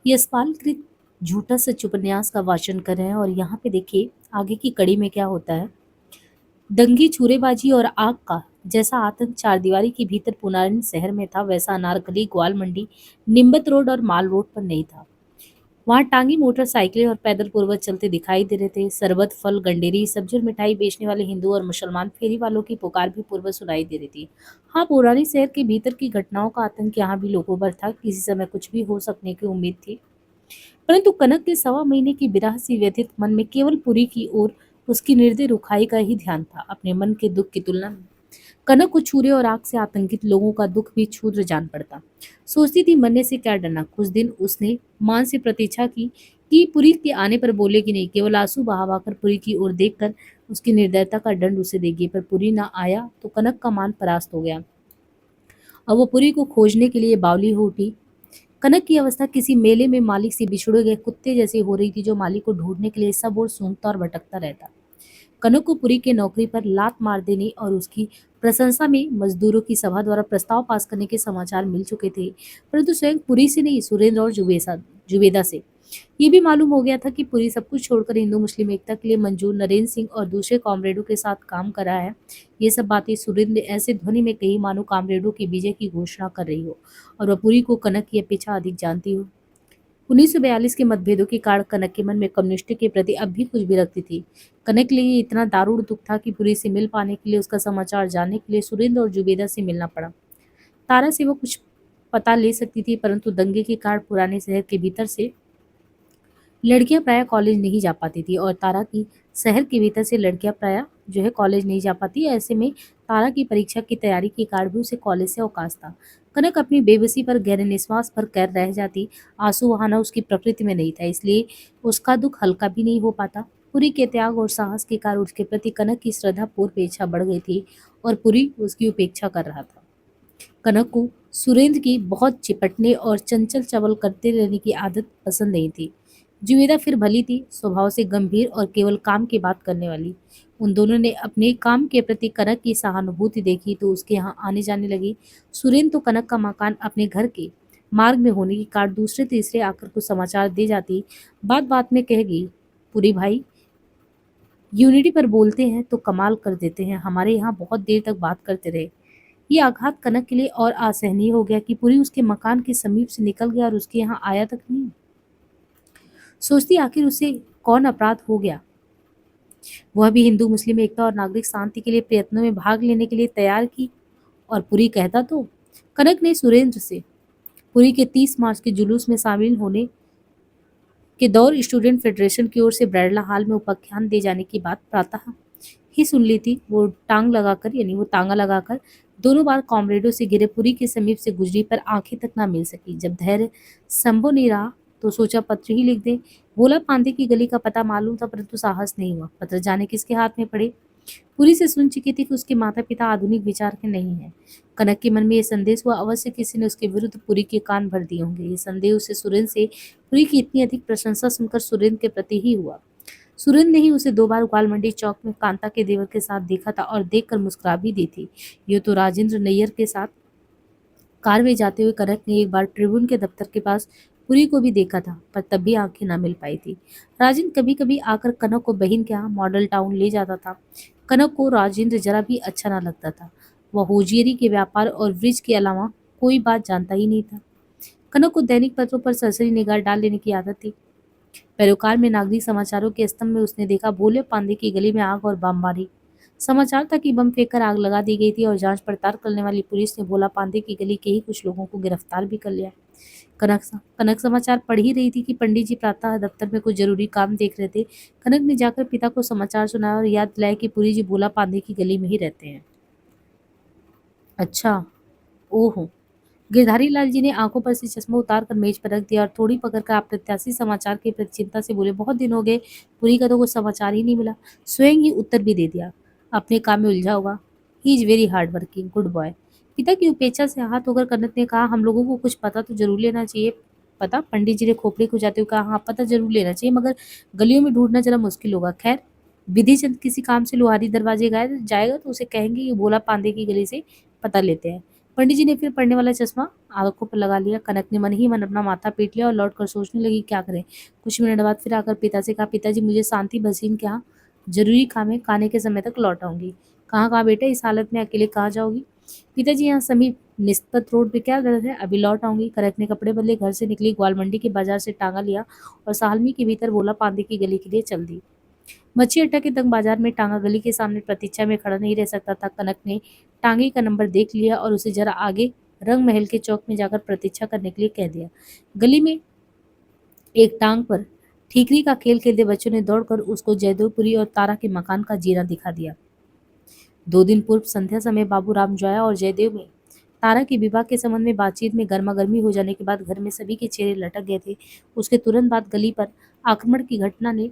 यशपाल कृत झूठा सच उपन्यास का वाचन कर रहे हैं और यहाँ पे देखिए आगे की कड़ी में क्या होता है। दंगे छुरेबाजी और आग का जैसा आतंक चारदीवारी के भीतर पुराने शहर में था, वैसा अनारकली, ग्वाल मंडी, निम्बत रोड और माल रोड पर नहीं था। वहां टांगी मोटरसाइकिलें और पैदल पूर्वज चलते दिखाई दे रहे थे। शरबत, फल, गंडेरी, सब्जी और मिठाई बेचने वाले हिंदू और मुसलमान फेरी वालों की पुकार भी पूर्वज सुनाई दे रही थी। हाँ, पुरानी शहर के भीतर की घटनाओं का आतंक यहाँ भी लोगों पर था। किसी समय कुछ भी हो सकने की उम्मीद थी, परंतु कनक के 1.25 महीने की विरह से व्यथित मन में केवल पुरी की ओर उसकी निर्दय रुखाई का ही ध्यान था। अपने मन के दुख की तुलना में कनक को छुरे और आग से आतंकित लोगों का दुख भी क्षुद्र जान पड़ता। सोचती थी मरने से क्या डरना। कुछ दिन उसने मान से प्रतीक्षा की कि पुरी के आने पर बोलेगी नहीं, केवल आंसू बहा बहाकर पुरी की ओर देखकर उसकी निर्दयता का दंड उसे देगी। पर पुरी ना आया तो कनक का मान परास्त हो गया। अब वो पुरी को खोजने के लिए बावली हो उठी। कनक की अवस्था किसी मेले में मालिक से बिछुड़े गए कुत्ते जैसी हो रही थी, जो मालिक को ढूंढने के लिए सब ओर सूंघता और भटकता रहता। कनक को पुरी के नौकरी पर लात मार देने और उसकी प्रशंसा में मजदूरों की सभा द्वारा प्रस्ताव पास करने के समाचार मिल चुके थे, परंतु स्वयं पुरी से नहीं, सुरेंद्र और जुबेदा से ये भी मालूम हो गया था कि पुरी सब कुछ छोड़कर हिंदू मुस्लिम एकता के लिए मंजूर नरेंद्र सिंह और दूसरे कॉमरेडों के साथ काम कर रहा है। ये सब बातें सुरेंद्र ने ऐसे ध्वनि में कही मानो कॉमरेडों की विजय की घोषणा कर रही हो और वह पुरी को कनक की अपेक्षा अधिक जानती हो। 1942 के मतभेदों के कारण कनक के मन में कम्युनिस्ट के प्रति अब भी कुछ विरक्ति थी। कनक के लिए ये इतना दारुण दुख था कि पुरी से मिल पाने के लिए, उसका समाचार जानने के लिए सुरेंद्र और जुबेदा से मिलना पड़ा। तारा से वो कुछ पता ले सकती थी, परंतु दंगे के कारण पुराने शहर के भीतर से लड़कियां प्रायः कॉलेज नहीं जा पाती थी और तारा की शहर के भीतर से लड़कियां प्रायः जो है कॉलेज नहीं जा पाती। ऐसे में तारा की परीक्षा की तैयारी के कारण भी उसे कॉलेज से अवकाश था। कनक अपनी बेबसी पर गहरे निश्वास पर कैद रह जाती। आंसू बहाना उसकी प्रकृति में नहीं था, इसलिए उसका दुख हल्का भी नहीं हो पाता। पुरी के त्याग और साहस के कारण उसके प्रति कनक की श्रद्धा पूर्व इच्छा बढ़ गई थी और पुरी उसकी उपेक्षा कर रहा था। कनक को सुरेंद्र की बहुत चिपटने और चंचल चवल करते रहने की आदत पसंद नहीं थी। जुवेदा फिर भली थी, स्वभाव से गंभीर और केवल काम की बात करने वाली। उन दोनों ने अपने काम के प्रति कनक की सहानुभूति देखी तो उसके यहाँ आने जाने लगी। सुरेंद्र तो कनक का मकान अपने घर के मार्ग में होने के कारण दूसरे तीसरे आकर कुछ समाचार दे जाती। बात बात में कहेगी, पुरी भाई यूनिटी पर बोलते हैं तो कमाल कर देते हैं, हमारे यहाँ बहुत देर तक बात करते रहे। ये आघात कनक के लिए और असहनीय हो गया कि पुरी उसके मकान के समीप से निकल गया और उसके यहाँ आया तक नहीं। सोचती आखिर उसे कौन अपराध हो गया। वह भी हिंदू मुस्लिम एकता और नागरिक शांति के लिए प्रयत्नों में भाग लेने के लिए तैयार की, और पुरी कहता तो। कनक ने सुरेंद्र से पुरी के 30 मार्च के जुलूस में शामिल होने के दौर स्टूडेंट फेडरेशन की ओर से ब्रैडला हॉल में उपाख्यान दे जाने की बात प्रातः ही सुन ली थी। वो तांगा लगाकर दोनों बार कॉमरेडों से घिरे पुरी के समीप से गुजरी, पर आंखें तक ना मिल सकी। जब धैर्य संभव नहीं रहा तो सोचा पत्र ही लिख दे। भोला पांडे की गली का पता मालूम था, परंतु साहस नहीं हुआ। पत्र जाने किसके हाथ में पड़े। पुरी से सुन चुकी थी कि उसके माता पिता आधुनिक विचार के नहीं हैं। कनक के मन में यह संदेश हुआ, अवश्य किसी ने उसके विरुद्ध पुरी के कान भर दिए होंगे। ये संदेह उसे सुरेंद्र से पुरी की इतनी अधिक प्रशंसा सुनकर सुरेंद्र के प्रति ही हुआ। सुरेंद्र ने ही उसे 2 बार ग्वाल मंडी चौक में कांता के देवर के साथ देखा था और देखकर मुस्कुरा भी दी थी। ये तो राजेंद्र नैयर के साथ कार में जाते हुए कनक ने एक बार ट्रिब्यून के दफ्तर के पास पुरी को भी देखा था, पर तब भी आंखें ना मिल पाई थी। राजेंद्र कभी कभी आकर कनक को बहन के यहाँ मॉडल टाउन ले जाता था। कनक को राजेंद्र जरा भी अच्छा ना लगता था। वह होजियरी के व्यापार और वृक्ष के अलावा कोई बात जानता ही नहीं था। कनक को दैनिक पत्रों पर सरसरी निगाह डाल लेने की आदत थी। पैरोकार में नागरिक समाचारों के स्तंभ में उसने देखा, भोले पांडे की गली में आग और बमबारी। समाचार था कि बम फेंककर आग लगा दी गई थी और जांच पड़ताल करने वाली पुलिस ने भोला पांडे की गली के ही कुछ लोगों को गिरफ्तार भी कर लिया। कनक समाचार पढ़ ही रही थी कि पंडित जी प्रातः दफ्तर में कुछ जरूरी काम देख रहे थे। कनक ने जाकर पिता को समाचार सुनाया और याद दिलाया कि पुरी जी भोला पांडे की गली में ही रहते हैं। अच्छा, ओहो। गिरधारी लाल जी ने आंखों पर से चश्मा उतार कर मेज पर रख दिया और थोड़ी पकड़कर अप्रत्याशित समाचार के प्रति चिंता से बोले, बहुत दिन हो गए, पुरी का तो कुछ समाचार ही नहीं मिला। स्वयं ही उत्तर भी दे दिया, अपने काम में उलझा होगा। He is very hard working good boy. पिता की उपेक्षा से हाथ होकर कनक ने कहा, हम लोगों को कुछ पता तो जरूर लेना चाहिए। पता? पंडित जी ने खोपड़ी को जाते हुए कहा, हाँ पता जरूर लेना चाहिए, मगर गलियों में ढूंढना जरा मुश्किल होगा। खैर, विधि चंद किसी काम से लोहारी दरवाजे गए जाएगा तो उसे कहेंगे कि भोला पांडे की गली से पता लेते हैं। पंडित जी ने फिर पढ़ने वाला चश्मा आंखों पर लगा लिया। कनक ने मन ही मन अपना माथा पीट लिया और लौटकर सोचने लगी क्या करे। कुछ मिनट बाद फिर आकर पिता से कहा, पिताजी मुझे शांति भसीन के यहाँ जरूरी काम है, खाने के समय तक लौट आऊंगी। कहाँ कहाँ बेटा, इस हालत में अकेले कहाँ जाओगी। पिताजी यहाँ समीप निस्पत रोड पे क्या डर है, अभी लौट आऊंगी। कनक ने कपड़े बदले घर से निकली, ग्वाल मंडी के बाजार से टांगा लिया और सालमी के भीतर बोला पांदे की गली के लिए चल दी। मच्छी अड्डा के तंग बाजार में टांगा गली के सामने प्रतीक्षा में खड़ा नहीं रह सकता था। कनक ने टांगे का नंबर देख लिया और उसे जरा आगे रंग महल के चौक में जाकर प्रतीक्षा करने के लिए कह दिया। गली में एक टांग पर ठीकरी का खेल खेलते बच्चों ने दौड़कर उसको जयदेवपुरी और तारा के मकान का जीना दिखा दिया। 2 दिन पूर्व संध्या समय बाबू राम जोया और जयदेव में तारा के विवाह के संबंध में बातचीत में गर्मागर्मी हो जाने के बाद घर में सभी के चेहरे लटक गए थे। उसके तुरंत बाद गली पर आक्रमण की घटना ने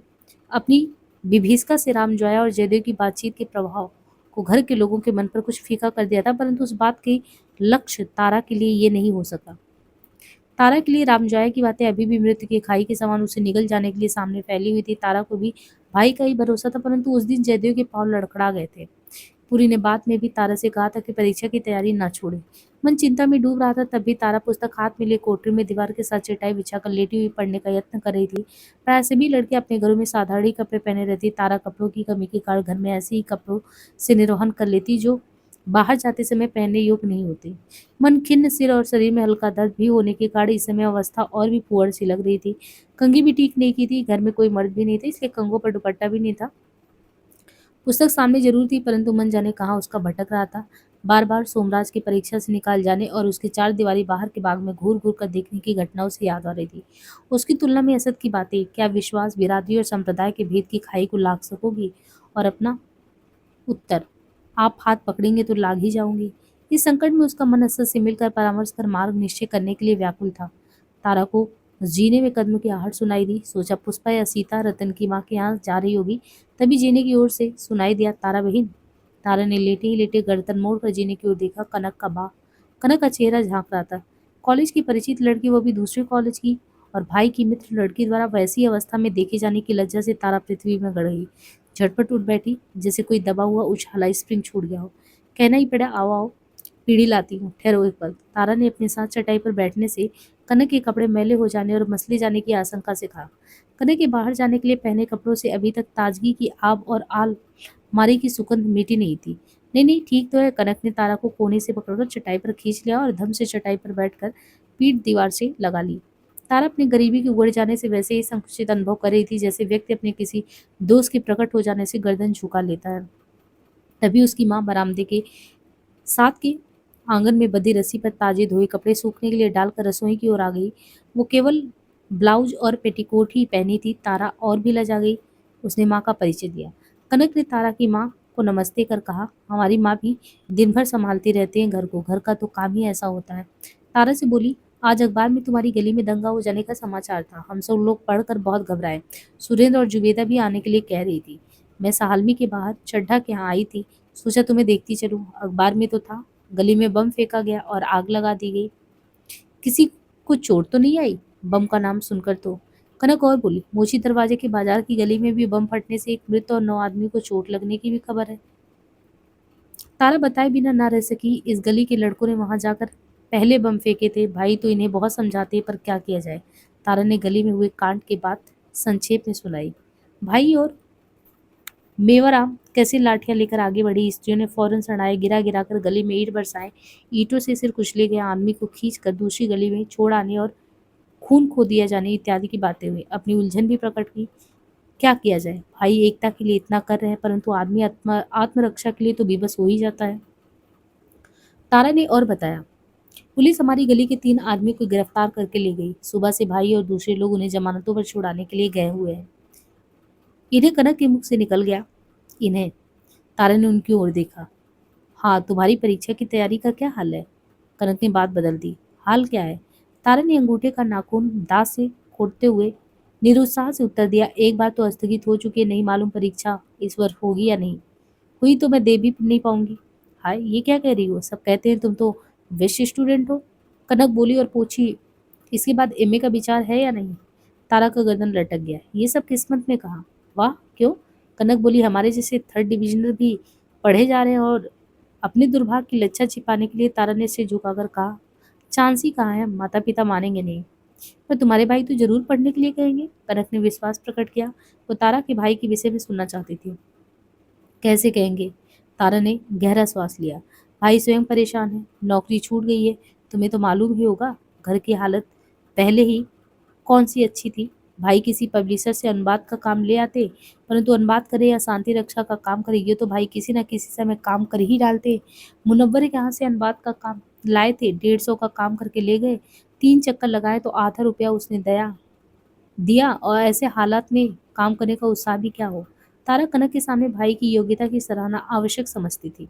अपनी विभीषिका से राम जोया और जयदेव की बातचीत के प्रभाव को घर के लोगों के मन पर कुछ फीका कर दिया था, परंतु उस बात के लक्ष्य तारा के लिए ये नहीं हो सका। तारा के लिए रामजोया की बातें अभी भी मृत्यु की खाई के समान उसे निगल जाने के लिए सामने फैली हुई थी। तारा को भी भाई का ही भरोसा था, परंतु उस दिन जयदेव के पांव लड़खड़ा गए थे। पुरी ने बाद में भी तारा से कहा था कि परीक्षा की तैयारी ना छोड़े। मन चिंता में डूब रहा था, तब भी तारा पुस्तक हाथ में लिए कोठरी में दीवार के साथ चटाई बिछाकर लेटी हुई पढ़ने का यत्न कर रही थी। प्राय सभी लड़के अपने घरों में साधारण ही कपड़े पहने रहती। तारा कपड़ों की कमी के कारण घर में ऐसे ही कपड़ों से निर्वहन कर लेती जो बाहर जाते समय पहनने योग्य नहीं होते। मन खिन्न, सिर और शरीर में हल्का दर्द भी होने के कारण इस समय अवस्था और भी पुअर सी लग रही थी। कंघी भी ठीक नहीं की थी। घर में कोई मर्द भी नहीं था, इसलिए कंघों पर दुपट्टा भी नहीं था। पुस्तक सामने जरूर थी, परंतु मन जाने कहाँ उसका भटक रहा था। बार बार सोमराज की परीक्षा से निकाल जाने और उसके 4 दीवारी बाहर के बाग में घूर घूर कर देखने की घटनाओं से याद आ रही थी। उसकी तुलना में असद की बातें, क्या विश्वास, बिरादरी और संप्रदाय के भेद की खाई को लाग सकोगी। और अपना उत्तर, आप हाथ पकड़ेंगे तो लाग ही जाऊंगी। इस संकट में उसका मन असद से मिलकर परामर्श कर मार्ग निश्चय करने के लिए व्याकुल था। तारा को जीने में कदमों की आहट सुनाई दी। सोचा पुष्पा या सीता रतन की माँ के यहाँ जा रही होगी। तभी जीने की ओर से सुनाई दिया, तारा बहन। तारा ने लेटे ही लेटे गर्दन मोड़कर जीने की ओर देखा। कनक का चेहरा झांक रहा था। कॉलेज की परिचित लड़की, वो भी दूसरे कॉलेज की, और भाई की मित्र लड़की द्वारा वैसी अवस्था में देखे जाने की लज्जा से तारा पृथ्वी में गड़ गई। झटपट उठ बैठी, जैसे कोई दबा हुआ उछाला स्प्रिंग छूट गया हो। कहना ही पड़ा, आओ आओ, पीढ़ी लाती हूँ, ठहरो एक पल। तारा ने अपने साथ चटाई पर बैठने से कनक के कपड़े मैले हो जाने और मसले जाने की आशंका से कहा। कनक के बाहर जाने के लिए पहने कपड़ों से अभी तक ताजगी की आब और आल मारी की सुगंध मिटी नहीं थी। नहीं नहीं, ठीक तो है। कनक ने तारा को कोने से पकड़कर चटाई पर खींच लिया और धम से चटाई पर बैठकर पीठ दीवार से लगा ली। तारा अपनी गरीबी के उगड़ जाने से वैसे ही संकुचित अनुभव कर रही थी, जैसे व्यक्ति अपने किसी दोस्त के प्रकट हो जाने से गर्दन झुका लेता है। तभी उसकी माँ बरामदे के साथ के आंगन में बंधी रस्सी पर ताजे धोए कपड़े सूखने के लिए डालकर रसोई की ओर आ गई। वो केवल ब्लाउज और पेटीकोट ही पहनी थी। तारा और भी लजा गई। उसने माँ का परिचय दिया। कनक ने तारा की माँ को नमस्ते कर कहा, हमारी माँ भी दिन भर संभालती रहती हैं घर को, घर का तो काम ही ऐसा होता है। तारा से बोली, आज अखबार में तुम्हारी गली में दंगा हो जाने का समाचार था। हम सब लोग पढ़कर बहुत घबराए। सुरेंद्र और जुबेदा भी आने के लिए कह रही थी। मैं साहलमी के बाहर चड्ढा के यहाँ आई थी, सोचा तुम्हें देखती चलूं। अखबार में तो था गली में बम फेंका गया और आग लगा दी गई। किसी को चोट तो नहीं आई? बम का नाम सुनकर तो। कनक और बोली, मोची दरवाजे के बाजार की गली में भी बम फटने से एक मृत और 9 आदमी को चोट लगने की भी खबर है। तारा बताए बिना ना रह सकी। इस गली के लड़कों ने वहां जाकर पहले बम फेंके थे। भाई तो इन्हें बहुत समझाते, पर क्या किया जाए। तारा ने गली में हुए कांड की बात संक्षेप में सुनाई। भाई और मेवाराम कैसे लाठियां लेकर आगे बढ़ी। स्त्रियों ने फौरन सड़ाए, गिरा गिरा कर गली में ईंट बरसाए। ईंटों से सिर कुचले गए आदमी को खींच कर दूसरी गली में छोड़ आने और खून खो दिया जाने इत्यादि की बातें हुई। अपनी उलझन भी प्रकट की। क्या किया जाए, भाई एकता के लिए इतना कर रहे हैं, परंतु आदमी आत्मरक्षा के लिए तो बेबस हो ही जाता है। तारा ने और बताया, पुलिस हमारी गली के 3 आदमी को गिरफ्तार करके ले गई। सुबह से भाई और दूसरे लोग उन्हें जमानतों पर छुड़ाने के लिए गए हुए हैं। इन्हें कनक के मुख से निकल गया, इन्हें। तारा ने उनकी ओर देखा। हाँ, तुम्हारी परीक्षा की तैयारी का क्या हाल है? कनक ने बात बदल दी। हाल क्या है? तारा ने अंगूठे का नाखून दांत से खोदते हुए निरुत्साह से उत्तर दिया। एक बार तो स्थगित हो चुकी है, नहीं मालूम परीक्षा इस वर्ष होगी या नहीं। हुई तो मैं दे भी नहीं पाऊंगी। हाय, ये क्या कह रही हो? सब कहते हैं तुम तो बेस्ट स्टूडेंट हो। कनक बोली और पूछी, इसके बाद एमए का विचार है या नहीं? तारा का गर्दन लटक गया। ये सब किस्मत में कहा। वाह, क्यों? कनक बोली, हमारे जैसे 3rd डिविजनर भी पढ़े जा रहे हैं और अपने दुर्भाग्य की लज्जा छिपाने के लिए तारा ने सिर झुकाकर कहा, चांस ही कहाँ है, माता पिता मानेंगे नहीं। पर तुम्हारे भाई तो जरूर पढ़ने के लिए कहेंगे। कनक ने विश्वास प्रकट किया। वो तारा के भाई के विषय में सुनना चाहती थी। कैसे कहेंगे? तारा ने गहरा श्वास लिया। भाई स्वयं परेशान है, नौकरी छूट गई है। तुम्हें तो मालूम ही होगा घर की हालत पहले ही कौन सी अच्छी थी। भाई किसी पब्लिशर से अनुवाद का काम ले आते, परंतु अनुवाद करे या शांति रक्षा का काम करे, ये तो भाई किसी न किसी समय काम कर ही डालते। मुनव्वर के यहाँ से अनुवाद का काम लाए थे, 150 का काम करके ले गए। 3 चक्कर लगाए तो आधा रुपया उसने दिया, और ऐसे हालात में काम करने का उत्साह भी क्या हो। तारा कनक के सामने भाई की योग्यता की सराहना आवश्यक समझती थी।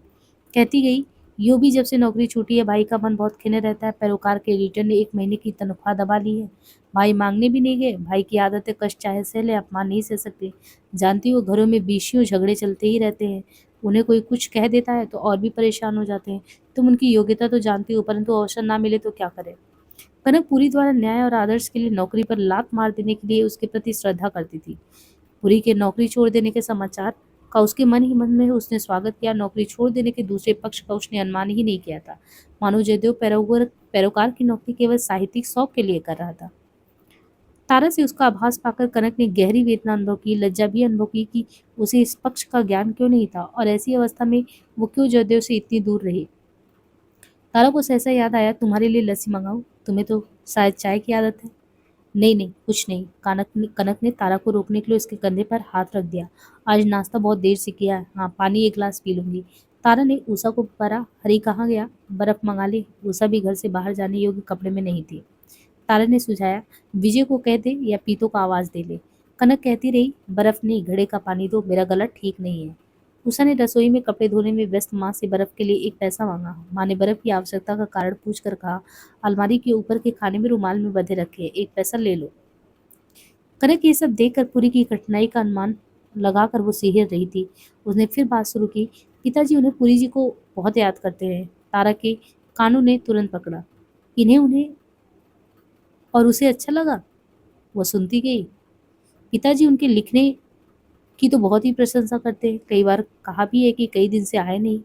कहती गई, यो भी जब से नौकरी छूटी है भाई का मन बहुत खिने रहता है। पैरोकार के एडिटर ने 1 महीने की तनख्वाह दबा ली है। भाई मांगने भी नहीं गए। भाई की आदत है, कष्ट चाहे सह ले, अपमान नहीं सह सकते। जानती हो घरों में बीशियों झगड़े चलते ही रहते हैं। उन्हें कोई कुछ कह देता है तो और भी परेशान हो जाते हैं। तुम उनकी योग्यता तो जानती हो, परंतु अवसर ना मिले तो क्या करे। कनक पुरी द्वारा न्याय और आदर्श के लिए नौकरी पर लात मार देने के लिए उसके प्रति श्रद्धा करती थी। पुरी के नौकरी छोड़ देने के समाचार का उसके मन ही मन में उसने स्वागत किया। नौकरी छोड़ देने के दूसरे पक्ष का उसने अनुमान ही नहीं किया था। मानो जयदेव पैरोकार की नौकरी केवल साहित्यिक शौक के लिए कर रहा था। तारा से उसका आभास पाकर कनक ने गहरी वेदना अनुभव की, लज्जा भी अनुभव की कि उसे इस पक्ष का ज्ञान क्यों नहीं था और ऐसी अवस्था में वो क्यों जयदेव से इतनी दूर रही। तारा को सहसा याद आया, तुम्हारे लिए लस्सी मंगाऊं? तुम्हें तो शायद चाय की आदत है। नहीं नहीं, कुछ नहीं। कनक ने तारा को रोकने के लिए उसके कंधे पर हाथ रख दिया। आज नाश्ता बहुत देर से किया है। हाँ, पानी 1 गिलास पी लूंगी। तारा ने उषा को पुकारा। हरी कहाँ गया? बर्फ मंगा ले। उषा भी घर से बाहर जाने योग्य कपड़े में नहीं थी। तारा ने सुझाया, विजय को कह दे या पीतो को आवाज दे ले। कनक कहती रही, बर्फ नहीं, घड़े का पानी दो, मेरा गला ठीक नहीं है। उषा ने रसोई में कपड़े धोने में व्यस्त माँ से बर्फ के लिए 1 पैसा मांगा। माँ ने बर्फ की आवश्यकता का कारण पूछकर कहा, अलमारी के ऊपर के खाने में रुमाल में बंधे रखे, 1 पैसा ले लो। कनक ये सब देखकर पूरी की कठिनाई का अनुमान लगाकर वो सिहर रही थी। उसने फिर बात शुरू की, पिताजी उन्हें पुरी जी को बहुत याद करते हैं। तारा के कानों ने तुरंत पकड़ा। इन्हें उन्हें और उसे अच्छा लगा। वो सुनती गई। पिताजी उनके लिखने की तो बहुत ही प्रशंसा करते हैं। कई बार कहा भी है कि कई दिन से आए नहीं।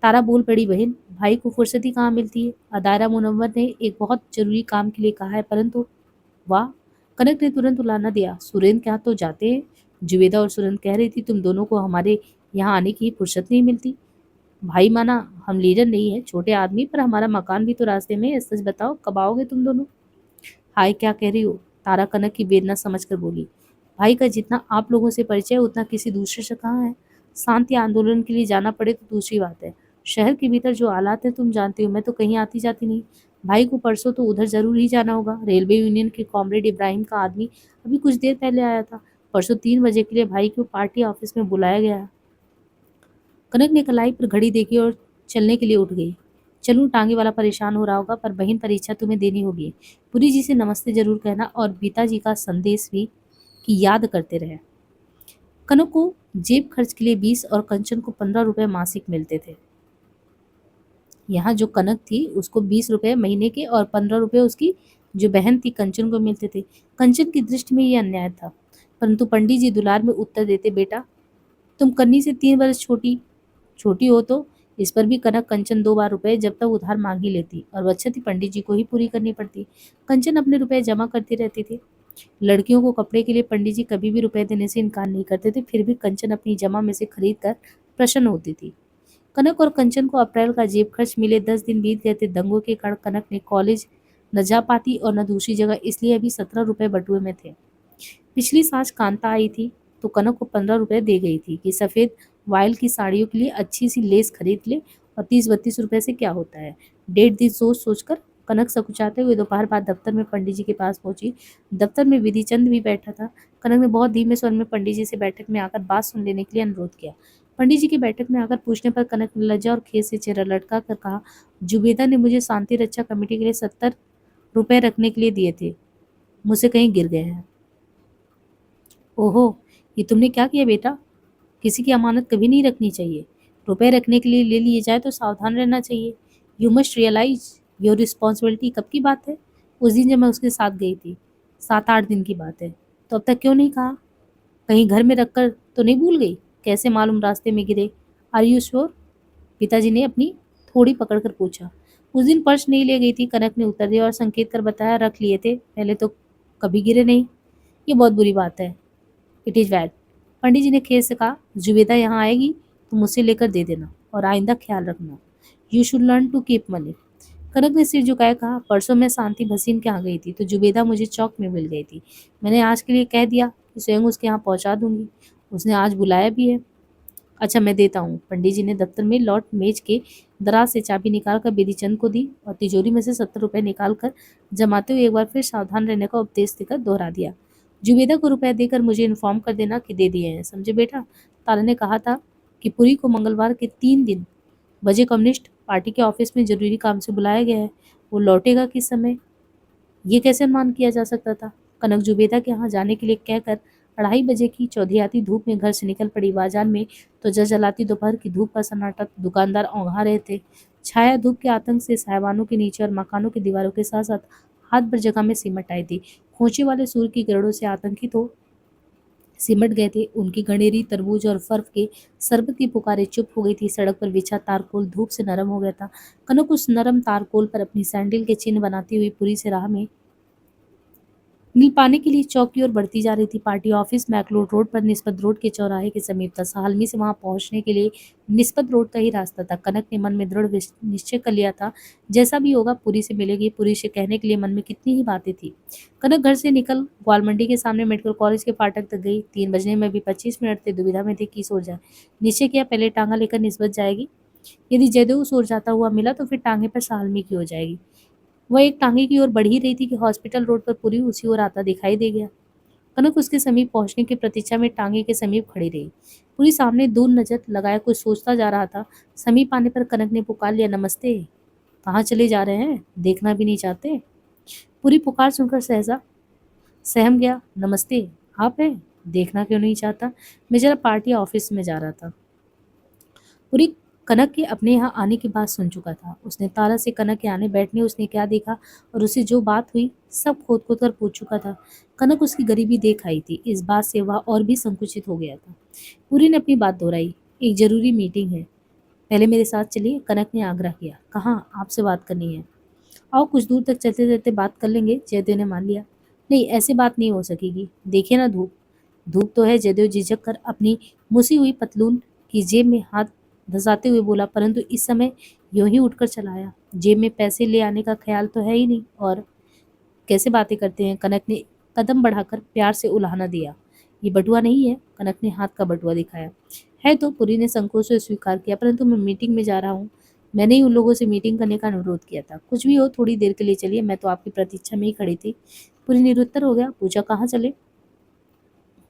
तारा बोल पड़ी, बहन भाई को फुर्सत ही कहाँ मिलती है। अदायरा मुनव्वर ने एक बहुत जरूरी काम के लिए कहा है, परंतु वाह। कनक ने तुरंत उलाना दिया, सुरेंद्र के यहाँ तो जाते हैं। जुवेदा और सुरेंद्र कह रही थी तुम दोनों को हमारे यहाँ आने की फुर्सत नहीं मिलती। भाई माना हम लीडर नहीं है, छोटे आदमी, पर हमारा मकान भी तो रास्ते में है। सच बताओ कब आओगे तुम दोनों? हाय, क्या कह रही हो? तारा कनक की वेदना समझकर बोली। भाई का जितना आप लोगों से परिचय है उतना किसी दूसरे से कहाँ है। शांति आंदोलन के लिए जाना पड़े तो दूसरी बात है। शहर के भीतर जो हालात है तुम जानते हो। मैं तो कहीं आती जाती नहीं। भाई को परसों तो उधर जरूर ही जाना होगा। रेलवे यूनियन के कॉमरेड इब्राहिम का आदमी अभी कुछ देर पहले आया था। परसों 3 बजे के लिए भाई को पार्टी ऑफिस में बुलाया गया है। कनक ने कलाई पर घड़ी देखी और चलने के लिए उठ गई। चलूं, टांगे वाला परेशान हो रहा होगा, पर बहन परीक्षा तुम्हें देनी होगी। पुरी जी से नमस्ते जरूर कहना और पिताजी का संदेश भी कि याद करते रहे। कनक को जेब खर्च के लिए 20 और कंचन को 15 रुपए मासिक मिलते थे। यहाँ जो कनक थी उसको 20 रुपए महीने के और 15 रुपए उसकी जो बहन थी कंचन को मिलते थे। कंचन की दृष्टि में ये अन्याय था, परंतु पंडित जी दुलार में उत्तर देते, बेटा तुम कन्नी से 3 बरस छोटी छोटी हो तो। इस पर भी कनक कंचन 2 बार रुपए जब तक उधार मांग ही लेती और बचत पंडित जी को ही पूरी करनी पड़ती। कंचन अपने रुपए जमा करती रहती थी। लड़कियों को कपड़े के लिए पंडित जी कभी भी रुपए देने से इनकार नहीं करते थे, फिर भी कंचन अपनी जमा में से खरीद कर प्रसन्न होती थी। कनक और कंचन को अप्रैल का जेब खर्च मिले। 10 दिन बीत गए थे। दंगों के कारण कनक ने कॉलेज न जा पाती और न दूसरी जगह, इसलिए अभी 17 रुपए बटुए में थे। पिछली सांझ कांता आई थी तो कनक को 15 रुपए दे गई थी कि सफेद वायल की साड़ियों के लिए अच्छी सी लेस खरीद ले, और 30-32 रुपए से क्या होता है। 1.5 दिन सोच सोचकर कनक सकुचाते हुए दोपहर बाद दफ्तर में पंडित जी के पास पहुंची। दफ्तर में विधि चंद भी बैठा था। कनक ने बहुत धीमे स्वर में पंडित जी से बैठक में आकर बात सुन लेने के लिए अनुरोध किया। पंडित जी की बैठक में आकर पूछने पर कनक ने लज्जा और खेद से चेहरा लटका कर कहा, जुबेदा ने मुझे शांति रक्षा कमेटी के लिए 70 रुपए रखने के लिए दिए थे, मुझसे कहीं गिर गए हैं। ओहो, ये तुमने क्या किया बेटा? किसी की अमानत कभी नहीं रखनी चाहिए। रुपए रखने के लिए ले लिए जाए तो सावधान रहना चाहिए। You must realise your responsibility. कब की बात है? उस दिन जब मैं उसके साथ गई थी। 7-8 दिन की बात है। तो अब तक क्यों नहीं कहा? कहीं घर में रखकर तो नहीं भूल गई? कैसे मालूम रास्ते में गिरे? Are you sure? पिताजी ने अपनी थोड़ी पकड़कर पूछा। उस दिन पर्स नहीं ले गई थी, कनक ने उत्तर दिया और संकेत कर बताया, रख लिए थे, पहले तो कभी गिरे नहीं। ये बहुत बुरी बात है। It is bad. Pandit ji ने खेत से कहा, जुबेदा यहाँ आएगी तो मुझसे लेकर दे देना और आइंदा ख्याल रखना। You should learn to keep money. Kanak ने सिर झुकाए कहा, परसों मैं शांति भसीन के यहाँ गई थी तो जुबेदा मुझे चौक में मिल गई थी। मैंने आज के लिए कह दिया कि स्वयं उसके यहाँ पहुँचा दूंगी। उसने आज बुलाया भी है। अच्छा, मैं देता हूँ। पंडित जी ने दफ्तर में लौट मेज के दराज से चाबी निकाल कर बेदीचंद को दी और तिजोरी में से 70 रुपए निकाल कर जमाते हुए एक बार फिर सावधान रहने का उपदेश देकर दोहरा दिया। जुबेदा को रुपया देकर मुझे इन्फॉर्म कर देना कि दे दिए हैं, समझे बेटा। तारा ने कहा था कि पुरी को मंगलवार के 3 बजे कम्युनिस्ट पार्टी के ऑफिस में जरूरी काम से बुलाया गया है। वो लौटेगा किस समय, ये कैसे अनुमान किया जा सकता था। कनक जुबेदा के यहाँ जाने के लिए कहकर 2:30 बजे की चौधियाती धूप में घर से निकल पड़ी। बाजार में तो जलाती दोपहर की धूप का सन्नाटा। दुकानदार औंधा रहे थे। छाया धूप के आतंक से साइबानों के नीचे और मकानों की दीवारों के साथ साथ हाथ भर जगह में सिमट आई थी। खोचे वाले सूर की गरड़ों से आतंकित हो सिमट गए थे। उनकी गणेरी, तरबूज और फर्फ के शरबत की पुकारें चुप हो गई थी। सड़क पर बिछा तारकोल धूप से नरम हो गया था। कनक उस नरम तारकोल पर अपनी सैंडल के चिन्ह बनाती हुई पूरी से राह में नील पाने के लिए चौक की ओर बढ़ती जा रही थी। पार्टी ऑफिस मैकलोड रोड पर निस्बत रोड के चौराहे के समीप था। सालमी से वहां पहुंचने के लिए निस्बत रोड का ही रास्ता था। कनक ने मन में दृढ़ निश्चय कर लिया था, जैसा भी होगा पूरी से मिलेगी। पूरी से कहने के लिए मन में कितनी ही बातें थी। कनक घर से निकल ग्वाल मंडी के सामने मेडिकल कॉलेज के फाटक तक गई। 3 बजने में भी 25 मिनट थे। दुविधा में थी कि सो जाए। निश्चय किया पहले टांगा लेकर निस्बत जाएगी। यदि जयदेव सो जाता हुआ मिला तो फिर टांगे पर सालमी की हो जाएगी। वह एक टांगे की ओर बढ़ ही रही थी कि हॉस्पिटल रोड पर पूरी उसी ओर आता दिखाई दे गया। कनक उसके समीप पहुंचने की प्रतीक्षा में टांगे के समीप खड़ी रही। पूरी सामने दूर नजर लगाए कुछ सोचता जा रहा था। समीप आने पर कनक ने पुकार लिया, नमस्ते। कहाँ चले जा रहे हैं, देखना भी नहीं चाहते। पूरी पुकार सुनकर सहसा सहम गया। नमस्ते, आप हैं? देखना क्यों नहीं चाहता? मैं जरा पार्टी ऑफिस में जा रहा था। पूरी कनक के अपने यहाँ आने की बात सुन चुका था। उसने तारा से कनक के आने बैठने उसने क्या देखा और उसे जो बात हुई सब खोद खोद कर पूछ चुका था। कनक उसकी गरीबी देख आई थी। इस बात से वह और भी संकुचित हो गया था। पूरी ने अपनी बात दोहराई, एक जरूरी मीटिंग है, पहले मेरे साथ चलिए। कनक ने आग्रह किया। कहाँ? आपसे बात करनी है। आओ, कुछ दूर तक चलते चलते बात कर लेंगे। जयदेव ने मान लिया। नहीं, ऐसे बात नहीं हो सकेगी। देखिए ना धूप। धूप तो है। जयदेव झिझक कर अपनी मुसी हुई पतलून की जेब में हाथ धसाते हुए बोला, परंतु इस समय यूं ही उठकर चला आया। जेब में पैसे ले आने का ख्याल तो है ही नहीं। और कैसे बातें करते हैं। कनक ने कदम बढ़ाकर प्यार से उलाहना दिया। ये बटुआ नहीं है। कनक ने हाथ का बटुआ दिखाया। है तो। पुरी ने संकोच से स्वीकार किया, परंतु मैं मीटिंग में जा रहा हूँ। मैंने ही उन लोगों से मीटिंग करने का अनुरोध किया था। कुछ भी हो, थोड़ी देर के लिए चलिए, मैं तो आपकी प्रतीक्षा में ही खड़ी थी। पुरी निरुत्तर हो गया। पूछा, कहाँ चले?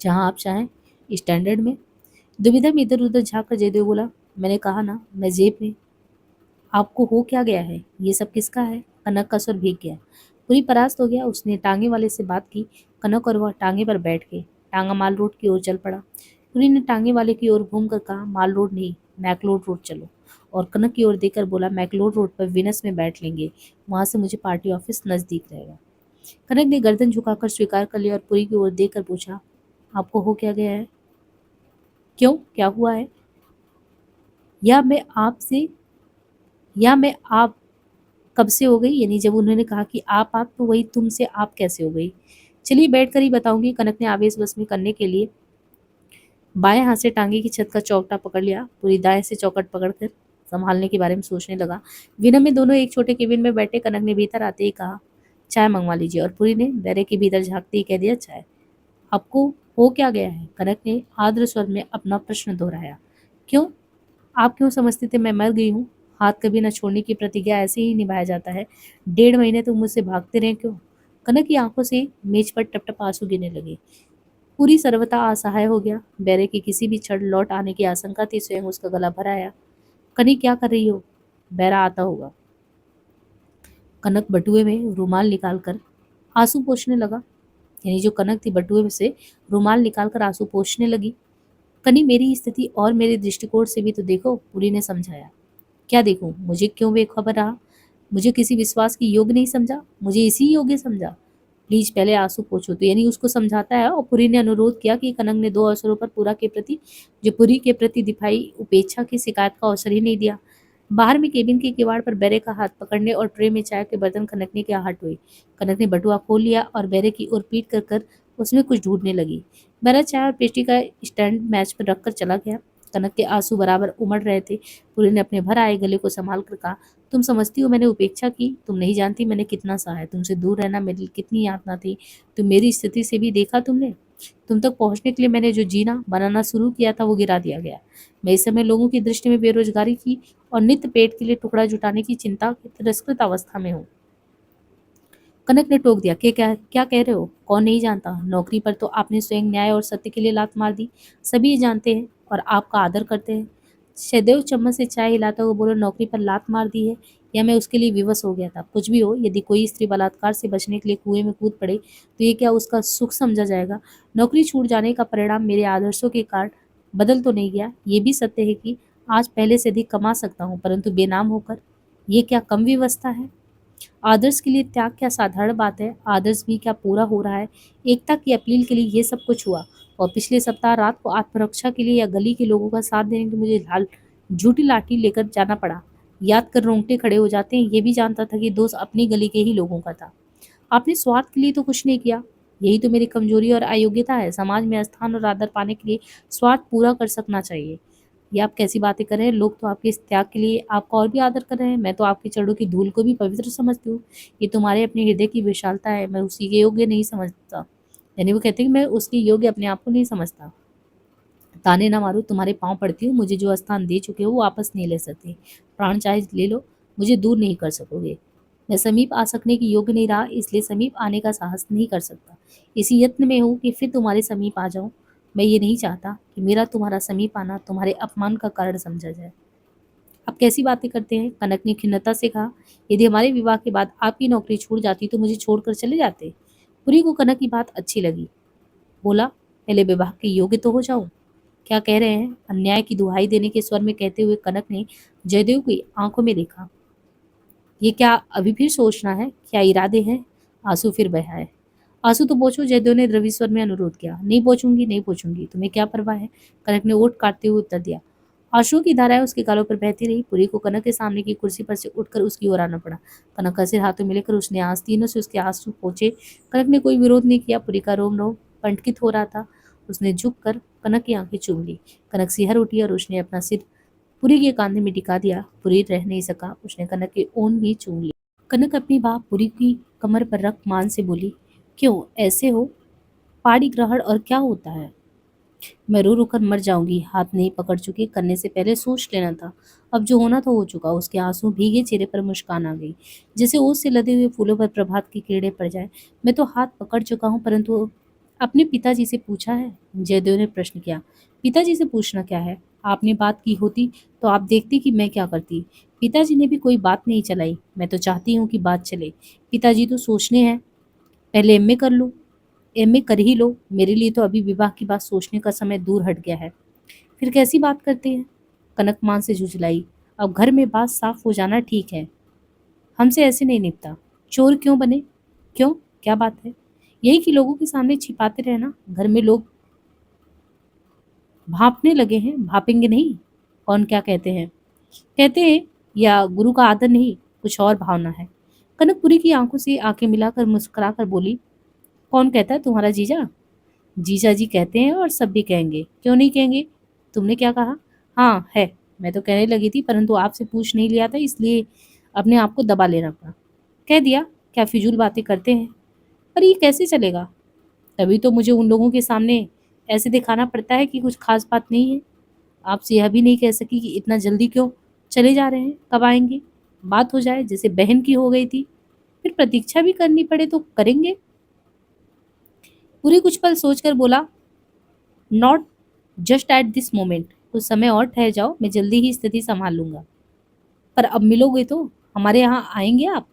जहाँ आप चाहें। स्टैंडर्ड में। दुविधा में इधर उधर झाँक कर जयदेव बोला, मैंने कहा ना, मैं जेब में। आपको हो क्या गया है? ये सब किसका है? कनक का स्वर भीग गया। पूरी परास्त हो गया। उसने टांगे वाले से बात की। कनक और वह टांगे पर बैठ गए। टांगा माल रोड की ओर चल पड़ा। पूरी ने टांगे वाले की ओर घूम कर कहा, माल रोड नहीं, मैकलोड रोड चलो। और कनक की ओर देखकर बोला, मैकलोड रोड पर विनस में बैठ लेंगे, वहां से मुझे पार्टी ऑफिस नजदीक रहेगा। कनक ने गर्दन झुकाकर स्वीकार कर लिया और पूरी की ओर देखकर पूछा, आपको हो क्या गया है? क्यों, क्या हुआ है? या मैं आपसे या मैं आप कब से हो गई? यानी जब उन्होंने कहा कि आप तो वही तुम से आप कैसे हो गई? चलिए बैठकर ही बताऊंगी। कनक ने आवेश बस में करने के लिए बाएं हाथ से टांगे की छत का चौकटा पकड़ लिया। पूरी दाएं से चौकट पकड़कर संभालने के बारे में सोचने लगा। विनम में दोनों एक छोटे केबिन में बैठे। कनक ने भीतर आते ही कहा, चाय मंगवा लीजिए। और पूरी ने बैरे के भीतर झांकते ही कह दिया, चाय। आपको हो क्या गया है? कनक ने आर्द्र स्वर में अपना प्रश्न दोहराया। क्यों? आप क्यों समझते थे मैं मर गई हूँ? हाथ कभी न छोड़ने की प्रतिज्ञा ऐसे ही निभाया जाता है। 1.5 महीने तो मुझसे भागते रहे क्यों? कनक की आंखों से मेज पर टप टप आंसू गिरने लगे। पूरी सर्वथा असहाय हो गया। बैरे की किसी भी क्षण लौट आने की आशंका थी। स्वयं उसका गला भर आया। कनी, क्या कर रही हो? बैरा आता होगा। कनक बटुए में रुमाल निकालकर आंसू पोंछने लगा। यानी जो कनक थी बटुए में से रुमाल निकालकर आंसू पोंछने लगी। कनी, मेरी स्थिति और मेरे दृष्टिकोण से भी तो देखो, पूरी ने समझाया। क्या देखूं? मुझे क्यों बेखबर रहा? मुझे किसी विश्वास की योग्य नहीं समझा? मुझे इसी योग्य समझा? प्लीज पहले आंसू पोंछो। तो यानी उसको समझाता है, और पुरी ने अनुरोध किया कि कनक ने 2 अवसरों पर पूरा के प्रति जो पुरी के प्रति दिखाई उपेक्षा की शिकायत का अवसर ही नहीं दिया। बाहर में केबिन के किवाड़ पर बैरे का हाथ पकड़ने और ट्रे में चाय के बर्तन खनकने की आहट हुई। कनक ने बटुआ खोल लिया और बैरे की ओर पीट कर कर उसमें कुछ ढूंढने लगी। बैरा चाय और पेस्ट्री का स्टैंड मैच पर रखकर चला गया। कनक के आंसू बराबर उमड़ रहे थे। पुरी ने अपने भर आए गले को संभाल कर कहा, तुम समझती हो मैंने उपेक्षा की? तुम नहीं जानती मैंने कितना सहा। तुमसे दूर रहना मेरे लिए कितनी यातना थी। तुम मेरी स्थिति से भी देखा तुमने। तुम तक पहुंचने के लिए मैंने जो जीना बनाना शुरू किया था वो गिरा दिया गया। मैं इस समय लोगों की दृष्टि में बेरोजगारी की और नित्य पेट के लिए टुकड़ा जुटाने की चिंता की तिरस्कृत अवस्था में हूँ। कनक ने टोक दिया, क्या क्या कह रहे हो? कौन नहीं जानता? नौकरी पर तो आपने स्वयं न्याय और सत्य के लिए लात मार दी। सभी ये जानते हैं और आपका आदर करते हैं। सहदेव चम्मच से चाय हिलाता हुआ बोला, नौकरी पर लात मार दी है या मैं उसके लिए विवश हो गया था? कुछ भी हो, यदि कोई स्त्री बलात्कार से बचने के लिए कुएं में कूद पड़े तो ये क्या उसका सुख समझा जाएगा? नौकरी छूट जाने का परिणाम मेरे आदर्शों के कारण बदल तो नहीं गया। ये भी सत्य है कि आज पहले से अधिक कमा सकता हूँ, परंतु बेनाम होकर ये क्या कम व्यवस्था है? आदर्श के लिए त्याग क्या साधारण बात है? आदर्श भी क्या पूरा हो रहा है? एकता की अपील के लिए ये सब कुछ हुआ, और पिछले सप्ताह रात को आत्मरक्षा के लिए या गली के लोगों का साथ देने के लिए मुझे लाल झूठी लाठी लेकर जाना पड़ा। याद कर रोंगटे खड़े हो जाते हैं। ये भी जानता था कि दोस्त अपनी गली के ही लोगों का था। आपने स्वार्थ के लिए तो कुछ नहीं किया। यही तो मेरी कमजोरी और अयोग्यता है। समाज में स्थान और आदर पाने के लिए स्वार्थ पूरा कर सकना चाहिए। ये आप कैसी बातें कर रहे हैं? लोग तो आपके इस त्याग के लिए आपका और भी आदर कर रहे हैं। मैं तो आपके चरणों की धूल को भी पवित्र समझती हूँ। ये तुम्हारे अपने हृदय की विशालता है, मैं उसी के योग्य नहीं समझता। यानी वो कहते हैं कि मैं उसके योग्य अपने आप को नहीं समझता। ताने ना मारो, तुम्हारे पाँव पड़ती हूँ। मुझे जो स्थान दे चुके हो वो वापस नहीं ले सकते। प्राण चाहे ले लो, मुझे दूर नहीं कर सकोगे। मैं समीप आ सकने की योग्य नहीं रहा, इसलिए समीप आने का साहस नहीं कर सकता। इसी यत्न में हूँ कि फिर तुम्हारे समीप आ जाऊं। मैं ये नहीं चाहता कि मेरा तुम्हारा समीप आना तुम्हारे अपमान का कारण समझा जाए। आप कैसी बातें करते हैं? कनक ने खिन्नता से कहा, यदि हमारे विवाह के बाद आपकी नौकरी छूट जाती तो मुझे छोड़कर चले जाते। पुरी को कनक की बात अच्छी लगी। बोला, पहले विवाह के योग्य तो हो जाऊं। क्या कह रहे हैं? अन्याय की दुहाई देने के स्वर में कहते हुए कनक ने जयदेव की आंखों में देखा। ये क्या अभी फिर सोचना है? क्या इरादे हैं? आंसू फिर बहाए। आंसू तो पोंछो, जयदेव ने द्रवी स्वर में अनुरोध किया। नहीं पोंछूंगी, नहीं पोंछूंगी, तुम्हें क्या परवाह है? कनक ने ओठ काटते हुए उत्तर दिया। आंसुओं की धाराएं उसके गालों पर बहती रही। पुरी को कनक के सामने की कुर्सी पर से उठकर उसकी ओर आना पड़ा। कनक का सिर हाथों में लेकर उसने आस्तीनों से उसके आंसू पोंछे। कनक ने कोई विरोध नहीं किया। पुरी का रोम रोम पंटकित हो रहा था। उसने झुककर कनक की आंखें चूम ली। कनक सिहर उठी और उसने अपना सिर पुरी के कांधे में टिका दिया। पुरी रह नहीं सका, उसने कनक के ओन भी चूम ली। कनक अपनी बाह पुरी की कमर पर रख मान से बोली, क्यों ऐसे हो? पाड़ी ग्रहण और क्या होता है? मैं रो रो कर मर जाऊंगी। हाथ नहीं पकड़ चुकी, करने से पहले सोच लेना था। अब जो होना था हो चुका। उसके आंसू भीगे चेहरे पर मुस्कान आ गई, जैसे ओस से लदे हुए फूलों पर प्रभात की किरणें पड़ जाए। मैं तो हाथ पकड़ चुका हूँ, परंतु अपने पिताजी से पूछा है? जयदेव ने प्रश्न किया। पिताजी से पूछना क्या है? आपने बात की होती तो आप देखती कि मैं क्या करती। पिताजी ने भी कोई बात नहीं चलाई। मैं तो चाहती हूँ कि बात चले। पिताजी तो सोचने हैं, पहले एमए कर लूँ। एमए कर ही लो। मेरे लिए तो अभी विवाह की बात सोचने का समय दूर हट गया है। फिर कैसी बात करते हैं? कनक मान से झुझलाई। अब घर में बात साफ हो जाना ठीक है। हमसे ऐसे नहीं निपटा। चोर क्यों बने? क्यों, क्या बात है? यही कि लोगों के सामने छिपाते रहना। घर में लोग भांपने लगे हैं। भापेंगे नहीं? कौन क्या कहते हैं? कहते हैं या गुरु का आदर नहीं, कुछ और भावना है। कनकपुरी की आंखों से आंखें मिलाकर मुस्कुरा कर बोली, कौन कहता है? तुम्हारा जीजा? जीजा जी कहते हैं और सब भी कहेंगे। क्यों नहीं कहेंगे? तुमने क्या कहा? हाँ है। मैं तो कहने लगी थी, परंतु आपसे पूछ नहीं लिया था, इसलिए अपने आप को दबा लेना पड़ा। कह दिया। क्या फिजूल बातें करते हैं? पर ये कैसे चलेगा? तभी तो मुझे उन लोगों के सामने ऐसे दिखाना पड़ता है कि कुछ खास बात नहीं है। आपसे यह भी नहीं कह सकी कि इतना जल्दी क्यों चले जा रहे हैं, कब आएंगे? बात हो जाए जैसे बहन की हो गई थी। फिर प्रतीक्षा भी करनी पड़े तो करेंगे। पूरी कुछ पल सोचकर बोला, not just at this moment. कुछ समय और ठहर जाओ, मैं जल्दी ही स्थिति संभाल लूंगा। पर अब मिलोगे तो? हमारे यहाँ आएंगे आप?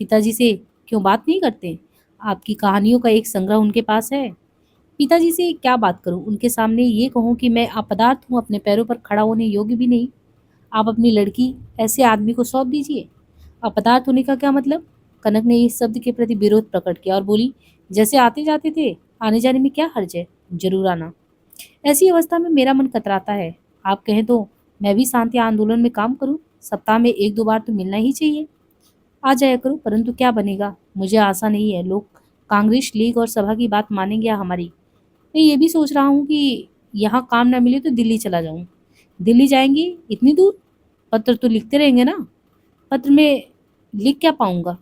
पिताजी से क्यों बात नहीं करते? आपकी कहानियों का एक संग्रह उनके पास है। पिताजी से क्या बात करूं? उनके सामने ये कहूं कि मैं अपदार्थ हूं, अपने पैरों पर खड़ा होने योग्य भी नहीं। आप अपनी लड़की ऐसे आदमी को सौंप दीजिए। अपदार्थ होने का क्या मतलब? कनक ने इस शब्द के प्रति विरोध प्रकट किया और बोली, जैसे आते जाते थे, आने जाने में क्या हर्ज है, जरूर आना। ऐसी अवस्था में मेरा मन कतराता है। आप कहें तो मैं भी शांति आंदोलन में काम करूं, सप्ताह में एक दो बार तो मिलना ही चाहिए। आ जाया करो, परंतु क्या बनेगा मुझे आशा नहीं है। लोग कांग्रेस लीग और सभा की बात मानेंगे या हमारी। मैं ये भी सोच रहा हूँ कि यहाँ काम ना मिले तो दिल्ली चला जाऊँ। दिल्ली जाएंगी इतनी दूर? पत्र तो लिखते रहेंगे ना। पत्र में लिख क्या पाऊंगा?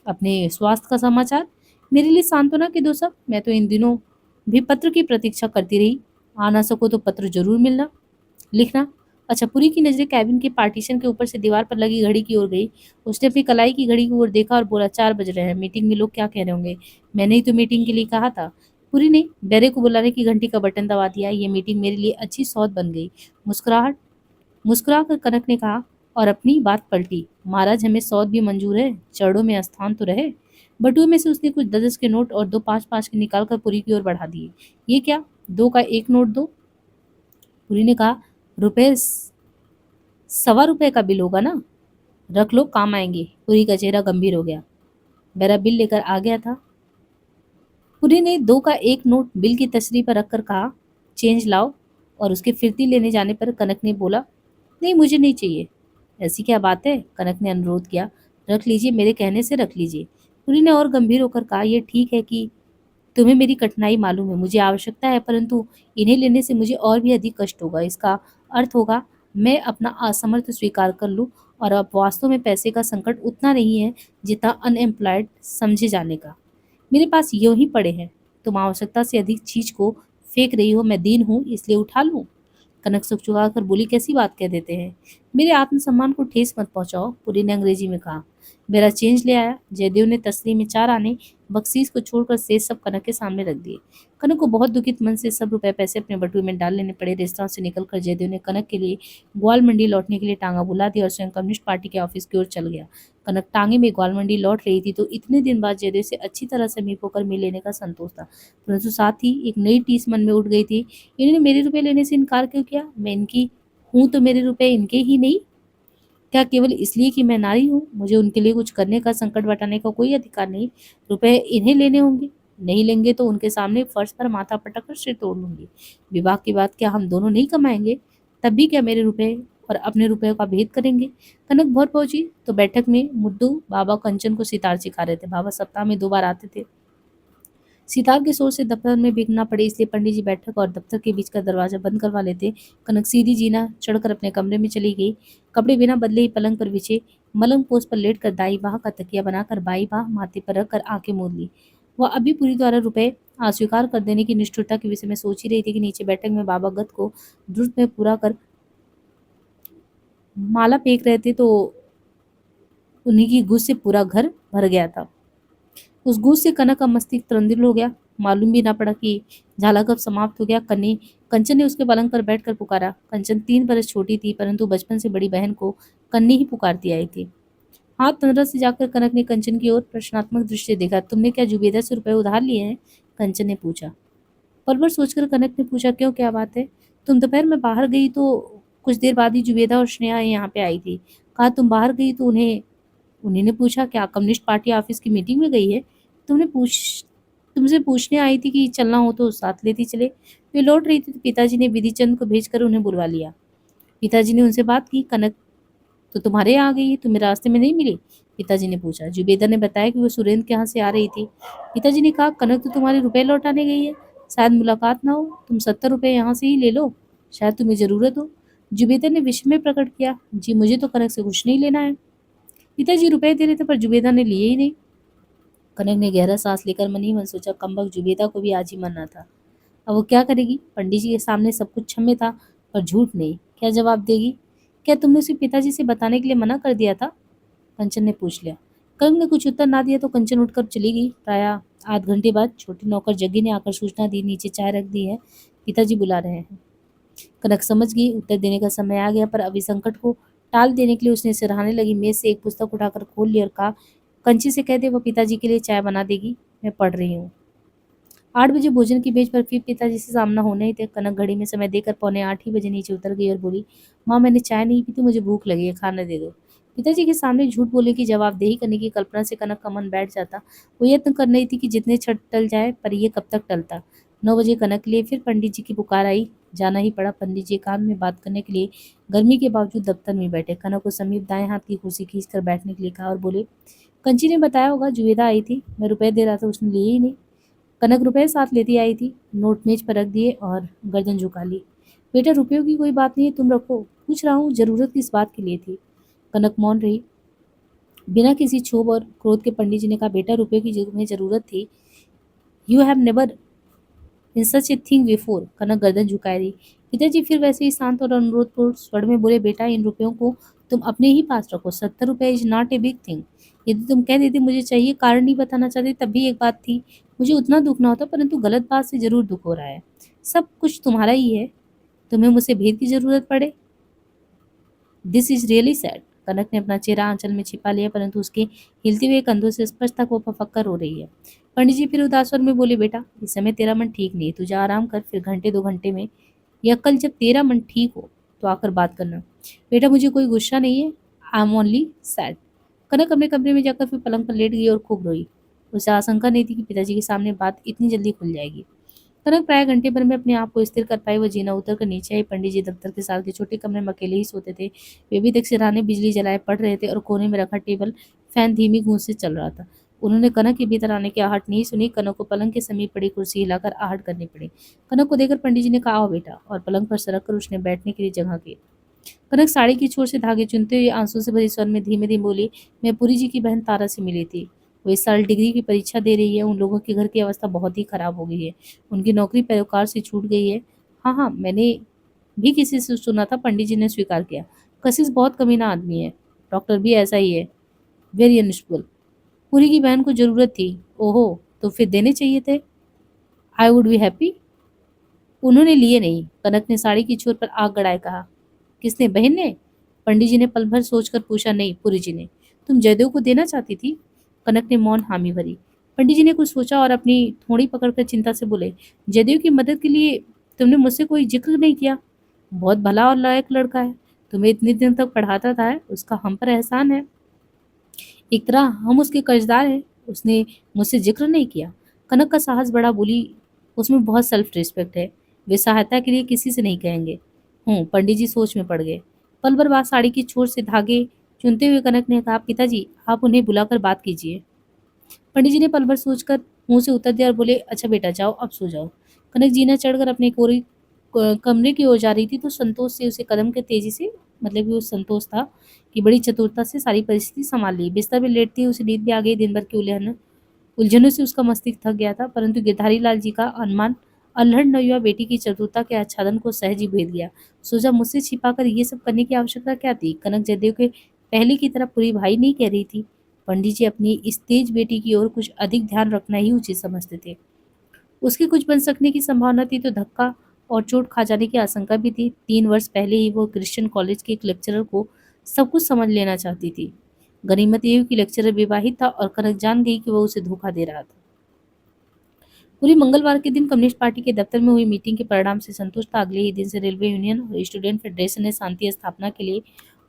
अपने स्वास्थ्य का समाचार। मेरे लिए सांत्वना के दो सब। मैं तो इन दिनों भी पत्र की प्रतीक्षा करती रही। आ ना सको तो पत्र जरूर मिलना, लिखना। अच्छा, पूरी की नजरें कैबिन के पार्टीशन के ऊपर से दीवार पर लगी घड़ी की ओर गई। उसने अपनी कलाई की घड़ी की ओर देखा और बोला, 4 बज रहे हैं। मीटिंग में लोग क्या कह रहे होंगे? मैंने ही तो मीटिंग के लिए कहा था। पूरी ने बेरे को बुलाने की घंटी का बटन दबा दिया। ये मीटिंग मेरे लिए अच्छी सौत बन गई। मुस्कुराहट मुस्कुराकर कनक ने कहा और अपनी बात पलटी। महाराज, हमें सौत भी मंजूर है, चरणों में स्थान तो रहे। बटुए में से उसने कुछ 10 के नोट और दो 5-5 के निकाल कर पुरी की ओर बढ़ा दिए। ये क्या? 2 का एक नोट दो। पुरी ने कहा, रुपए 1.25 रुपए का बिल होगा ना? रख लो, काम आएंगे। पुरी का चेहरा गंभीर हो गया। मेरा बिल लेकर आ गया था। पुरी ने 2 का एक नोट बिल की तसरी पर रखकर कहा, चेंज लाओ। और उसके फिरती लेने जाने पर कनक ने बोला, नहीं मुझे नहीं चाहिए। ऐसी क्या बात है? कनक ने अनुरोध किया। रख लीजिए, मेरे कहने से रख लीजिए। पुरी ने और गंभीर होकर कहा, यह ठीक है कि तुम्हें मेरी कठिनाई मालूम है, मुझे आवश्यकता है, परंतु इन्हें लेने से मुझे और भी अधिक कष्ट होगा। इसका अर्थ होगा मैं अपना असमर्थ स्वीकार कर लूं, और अब वास्तव में पैसे का संकट उतना नहीं है जितना अनएम्प्लॉयड समझे जाने का। मेरे पास यूं ही पड़े हैं। तुम आवश्यकता से अधिक चीज को फेंक रही हो, मैं दीन हूं इसलिए उठा लूं। कनक सुख चुका कर बोली, कैसी बात कह देते हैं? मेरे आत्मसम्मान को ठेस मत पहुंचाओ, पुरी ने अंग्रेजी में कहा। मेरा चेंज ले आया। जयदेव ने तसली में 4 आने बख्शीश को छोड़कर शेष सब कनक के सामने रख दिए। कनक को बहुत दुखित मन से सब रुपए पैसे अपने बटुए में डाल लेने पड़े। रेस्तरां से निकलकर जयदेव ने कनक के लिए ग्वाल मंडी लौटने के लिए टांगा बुला दी और स्वयं कम्युनिस्ट पार्टी के ऑफिस की ओर चल गया। कनक टांगे में ग्वाल मंडी लौट रही थी तो इतने दिन बाद जयदेव से अच्छी तरह समीप होकर मिल लेने का संतोष था, परंतु साथ ही एक नई टीस मन में उठ गई थी। इन्होंने मेरे रुपए लेने से इनकार क्यों किया? मैं इनकी हूं तो मेरे रुपए इनके ही नहीं? क्या केवल इसलिए कि मैं नारी हूँ मुझे उनके लिए कुछ करने का, संकट बताने का कोई अधिकार नहीं? रुपए इन्हें लेने होंगे, नहीं लेंगे तो उनके सामने फर्श पर माथा पटक कर सिर तोड़ लूंगी। विवाह की बात क्या हम दोनों नहीं कमाएंगे? तब भी क्या मेरे रुपए और अपने रुपयों का भेद करेंगे? कनक भर पहुंची तो बैठक में मुद्दू बाबा कंचन को सितार सिखा रहे थे। बाबा सप्ताह में 2 बार आते थे। सितार के शोर से दफ्तर में बिगना पड़े, इसलिए पंडित जी बैठक और दफ्तर के बीच का दरवाजा बंद करवा लेते। कनक सीधी जीना चढ़कर अपने कमरे में चली गई। कपड़े बिना बदले ही पलंग पर बिछे मलंग पोस्ट पर लेटकर दाई बाह का तकिया बनाकर बाई बाह माथे पर रखकर आंखें मूंद ली। वह अभी पूरी द्वारा रुपए अस्वीकार कर देने की निष्ठुरता के विषय में सोच ही रही थी कि नीचे बैठक में बाबा गत को द्रुत में पूरा कर माला फेंक रहे थे तो उन्हीं की गुस्से से पूरा घर भर गया था। उस गूंज से कनक का मस्तिष्क तरंदिल हो गया। मालूम भी ना पड़ा कि झाला कब समाप्त हो गया। कन्नी कंचन ने उसके पलंग पर बैठकर पुकारा। कंचन 3 बरस छोटी थी, परंतु बचपन से बड़ी बहन को कन्नी ही पुकारती आई थी। हाथ तंद्रा से जाकर कनक ने कंचन की ओर प्रश्नात्मक दृष्टि से देखा। तुमने क्या जुबेदा से रुपए उधार लिए हैं? कंचन ने पूछा। पल भर सोचकर कनक ने पूछा, क्यों, क्या बात है? तुम दोपहर में बाहर गई तो कुछ देर बाद ही जुबेदा और स्नेहा यहाँ पे आई थी। कहा तुम बाहर गई तो उन्हीं ने पूछा, क्या कम्युनिस्ट पार्टी ऑफिस की मीटिंग में गई है? तुमने पूछ तुमसे पूछने आई थी कि चलना हो तो साथ लेती चले। वे लौट रही थी तो पिताजी ने विधि चंद को भेजकर उन्हें बुलवा लिया। पिताजी ने उनसे बात की। कनक तो तुम्हारे यहाँ आ गई है, तुम्हें रास्ते में नहीं मिली? पिताजी ने पूछा। जुबेदा ने बताया कि वो सुरेंद्र के यहाँ से आ रही थी। पिताजी ने कहा, कनक तो तुम्हारे रुपए लौटाने गई है, शायद मुलाकात ना हो। तुम 70 रुपए यहाँ से ही ले लो, शायद तुम्हें जरूरत हो। जुबेदा ने विस्मय प्रकट किया। जी, मुझे तो कनक से कुछ नहीं लेना है। पिताजी रुपए दे रहे थे पर जुबेदा ने लिए ही नहीं। कनक ने गहरा सांस लेकर मन ही मन सोचा, कमबख्त जुबेदा को भी आज ही मरना था। अब वो क्या करेगी? पंडित जी के सामने सब कुछ क्षम्य था, पर झूठ नहीं। क्या जवाब देगी? क्या तुमने उसे पिताजी से बताने के लिए मना कर दिया था? कंचन ने पूछ लिया। कनक ने कुछ उत्तर ना दिया तो कंचन उठकर चली गई। प्राय आध घंटे बाद छोटे नौकर जग्गी ने आकर सूचना दी, नीचे चाय रख दी है, पिताजी बुला रहे हैं। कनक समझ गई उत्तर देने का समय आ गया, पर अभी संकट को टाल देने के लिए उसने सिरहाने लगी मेज से एक पुस्तक उठाकर खोल ली और कहा, कंची से कह दे वो पिताजी के लिए चाय बना देगी, मैं पढ़ रही हूँ। 8 बजे भोजन की मेज पर फिर पिताजी से सामना होने ही थे। कनक घड़ी में समय देकर 7:45 ही बजे नीचे उतर गई और बोली, माँ मैंने चाय नहीं पी थी, मुझे भूख लगी है, खाना दे दो। पिताजी के सामने झूठ बोलने की जवाबदेही करने की कल्पना से कनक का मन बैठ जाता। वो यत्न कर रही थी कि जितने छठ टल जाए, पर ये कब तक टलता। 9 बजे कनक के लिए फिर पंडित जी की पुकार आई। जाना ही पड़ा। पंडित जी एकांत में बात करने के लिए गर्मी के बावजूद दफ्तर में बैठे। कनक को समीप दाएं हाथ की कुर्सी खींच कर बैठने के लिए कहा और बोले, कंची ने बताया होगा, जुवेदा आई थी, मैं रुपए दे रहा था, उसने लिए ही नहीं। कनक रुपए साथ लेती आई थी, नोट मेज पर रख दिए और गर्दन झुका ली। बेटा, रुपयों की कोई बात नहीं है, तुम रखो। पूछ रहा हूँ, जरूरत किस बात के लिए थी? कनक मौन रही। बिना किसी क्षोभ और क्रोध के पंडित जी ने कहा, बेटा, रुपए की में जरूरत थी। You have never in such a thing before. Kanak गर्दन झुकाए रही। पिताजी फिर वैसे ही शांत और अनुरोधपूर्ण स्वर में बोले, बेटा, इन रुपयों को तुम अपने ही पास रखो। 70 रुपए is not a big thing. यदि तुम कह देते मुझे चाहिए, कारण नहीं बताना चाहते, तब भी एक बात थी, मुझे उतना दुख ना होता, परंतु गलत बात से जरूर दुख हो रहा है। सब कुछ तुम्हारा ही है। तुम्हें मुझसे भेद की जरूरत पड़े। This is really sad. Kanak ने अपना चेहरा आंचल में छिपा लिया, परंतु उसके हिलते हुए कंधों से स्पष्ट तक वो फफक्कर हो रही है। पंडित जी फिर उदास स्वर में बोले, बेटा, इस समय तेरा मन ठीक नहीं है, तू जा आराम कर, फिर घंटे 2 घंटे में या कल जब तेरा मन ठीक हो तो आकर बात करना। बेटा, मुझे कोई गुस्सा नहीं है, आई एम ओनली सैड। कनक अपने कमरे में जाकर फिर पलंग पर लेट गई और खूब रोई। उसे आशंका नहीं थी कि पिताजी के सामने बात इतनी जल्दी खुल जाएगी। कनक प्राय घंटे भर में अपने आप को स्थिर कर पाई। वो जीना उतर कर नीचे आई। पंडित जी दफ्तर के साथ के छोटे कमरे में अकेले ही सोते थे। वे भी तक सिरहाने बिजली जलाए पड़ रहे थे और कोने में रखा टेबल फैन धीमी गूंज से चल रहा था। उन्होंने कनक के भीतर आने की आहट नहीं सुनी। कनक को पलंग के समीप पड़ी कुर्सी हिलाकर आहट करनी पड़ी। कनक को देखकर पंडित जी ने कहा, आओ बेटा, और पलंग पर सरक कर उसने बैठने के लिए जगह की। कनक साड़ी की छोर से धागे चुनते हुए आंसू से भरी स्वर में धीमे धीमे बोली, मैं पुरी जी की बहन तारा से मिली थी। वो इस साल डिग्री की परीक्षा दे रही है। उन लोगों के घर की अवस्था बहुत ही खराब हो गई है। उनकी नौकरी पैरोकार से छूट गई है। हाँ हाँ, मैंने भी किसी से सुना था। पंडित जी ने स्वीकार किया। कशिश बहुत कमीना आदमी है। डॉक्टर भी ऐसा ही है, वेरी अनस्टेबल। पुरी की बहन को जरूरत थी। ओहो, तो फिर देने चाहिए थे। I would be happy. उन्होंने लिए नहीं। कनक ने साड़ी की छोर पर आग गड़ाए कहा। किसने, बहन ने? पंडित जी ने पल भर सोचकर पूछा। नहीं, पुरी जी ने। तुम जयदेव को देना चाहती थी? कनक ने मौन हामी भरी। पंडित जी ने कुछ सोचा और अपनी थोड़ी पकड़कर चिंता से बोले, जयदेव की मदद के लिए तुमने मुझसे कोई जिक्र नहीं किया। बहुत भला और लायक लड़का है। तुम्हें इतने दिन तक पढ़ाता था, उसका हम पर एहसान है। एक तरह हम उसके कर्जदार हैं। उसने मुझसे जिक्र नहीं किया। कनक का साहस बढ़ा। बोली, उसमें बहुत सेल्फ रिस्पेक्ट है। वे सहायता के लिए किसी से नहीं कहेंगे। पंडित जी सोच में पड़ गए। पल भर बाद साड़ी की छोर से धागे चुनते हुए कनक ने कहा, पिताजी, आप उन्हें बुलाकर बात कीजिए। पंडित जी ने पल भर सोचकर मुंह से उतर दिया और बोले, अच्छा बेटा, जाओ, अब सो जाओ। कनक जीना चढ़कर अपने कोरी कमरे की ओर जा रही थी तो संतोष से उसे कदम के तेजी से, मतलब कि वो संतोष था कि बड़ी चतुरता से सारी परिस्थिति संभाल ली। बिस्तर में लेटते ही उसे नींद भी आ गई। दिन भर की उलझनों से उसका मस्तिष्क थक गया था, परंतु गिरधारी लाल जी का अनुमान अल्हड़ नौयुवा बेटी की चतुरता के आच्छादन को सहज ही भेद गया। सोचा, मुझसे छिपाकर ये सब करने की आवश्यकता क्या थी? कनक जयदेव के पहले की तरह पूरी भाई नहीं कह रही थी। पंडित जी अपनी इस तेज बेटी की ओर कुछ अधिक ध्यान रखना ही उचित समझते थे। उसके कुछ बन सकने की संभावना थी तो धक्का और चोट खा जाने की आशंका भी थी। 3 वर्ष पहले ही वो क्रिश्चियन कॉलेज के एक लेक्चरर को सब कुछ समझ लेना चाहती थी। गनीमत ये हुई कि लेक्चरर विवाहित था और कनक जान गई कि वो उसे धोखा दे रहा था। पूरी मंगलवार के दिन कम्युनिस्ट पार्टी के दफ्तर में हुई मीटिंग के परिणाम से संतुष्ट था। अगले ही दिन से रेलवे यूनियन और स्टूडेंट फेडरेशन ने शांति स्थापना के लिए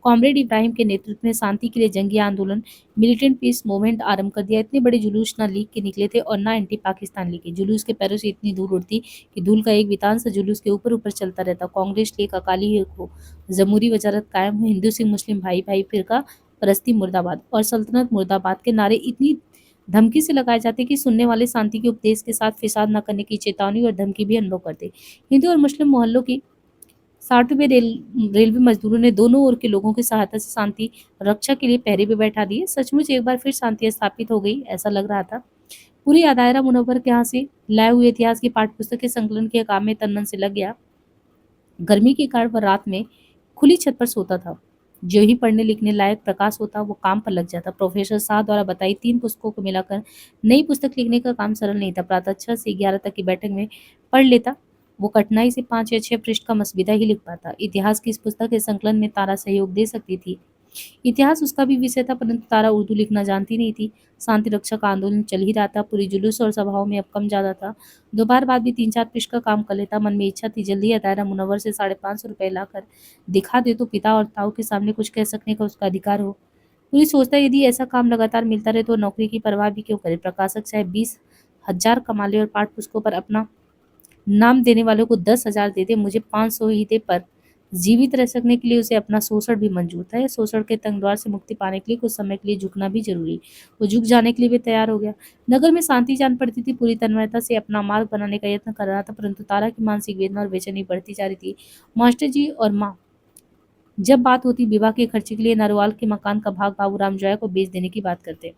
कॉमरेड इब्राहिम के नेतृत्व में शांति के लिए जंगी आंदोलन, मिलिटेंट पीस मूवमेंट आरंभ कर दिया। इतने बड़े जुलूस ना लीग के निकले थे और ना एंटी पाकिस्तान लीग के। जुलूस के पैरों से इतनी धूल उड़ती कि धूल का एक वितान सा जुलूस के ऊपर ऊपर चलता रहता। कांग्रेस लीग, अकाली हो, जमहूरी वजारत कायम हो, हिंदू सिंह मुस्लिम भाई भाई, फिरका परस्ती मुर्दाबाद और सल्तनत मुर्दाबाद के नारे इतनी धमकी से लगाए जाते कि सुनने वाले शांति के उपदेश के साथ फिसाद न करने की चेतावनी और धमकी भी अनुभव करते। हिंदू और मुस्लिम मोहल्लों की 60वें रेलवे मजदूरों ने दोनों ओर के लोगों की सहायता से शांति रक्षा के लिए पहरे भी बैठा दिए। सचमुच एक बार फिर शांति स्थापित हो गई, ऐसा लग रहा था। पूरी दायरा मुनव्वर के यहाँ से लाए हुए इतिहास की पाठ्यपुस्तक के संकलन के काम में तन मन से लग गया। गर्मी के कारण वह रात में खुली छत पर सोता था। जो ही पढ़ने लिखने लायक प्रकाश होता वो काम पर लग जाता। प्रोफेसर शाह द्वारा बताई 3 पुस्तकों को मिलाकर नई पुस्तक लिखने का काम सरल नहीं था। प्रातः 6 से 11 तक की बैठक में पढ़ लेता। वो कठिनाई से 5 या 6 पृष्ठ का मसविदा ही लिख पाता। इतिहास की इस पुस्तक के संकलन में तारा सहयोग दे सकती थी। इतिहास उसका भी विषय था, परंतु तारा उर्दू लिखना जानती नहीं थी। शांति रक्षा का आंदोलन चल ही रहा था। पूरी जुलूस और सभाओं में अब कम ज्यादा था। दोपहर बाद भी 3-4 पृष्ठ का काम कर लेता। मन में इच्छा थी जल्दी अदायरा मुनव्वर से 550 रुपए लाकर दिखा दे तो पिता और ताऊ के सामने कुछ कह सकने का उसका अधिकार हो। पुरी सोचता है यदि ऐसा काम लगातार मिलता रहे तो नौकरी की परवाह भी क्यों करे। प्रकाशक चाहे 20,000 कमा ले और पाठ पुस्तकों पर अपना नाम देने वालों को 10,000 दे दे, मुझे 500 ही दे, पर जीवित रह सकने के लिए उसे अपना शोषण भी मंजूर था। शोषण के तंगद्वार से मुक्ति पाने के लिए कुछ समय के लिए झुकना भी जरूरी। वो झुक जाने के लिए भी तैयार हो गया। नगर में शांति जान पड़ती थी। पूरी तन्मयता से अपना मार्ग बनाने का यत्न कर रहा था, परंतु तारा की मानसिक वेदना और बेचैनी बढ़ती जा रही थी। मास्टर जी और माँ जब बात होती विवाह के खर्चे के लिए नरवाल के मकान का भाग बाबूराम जया को बेच देने की बात करते।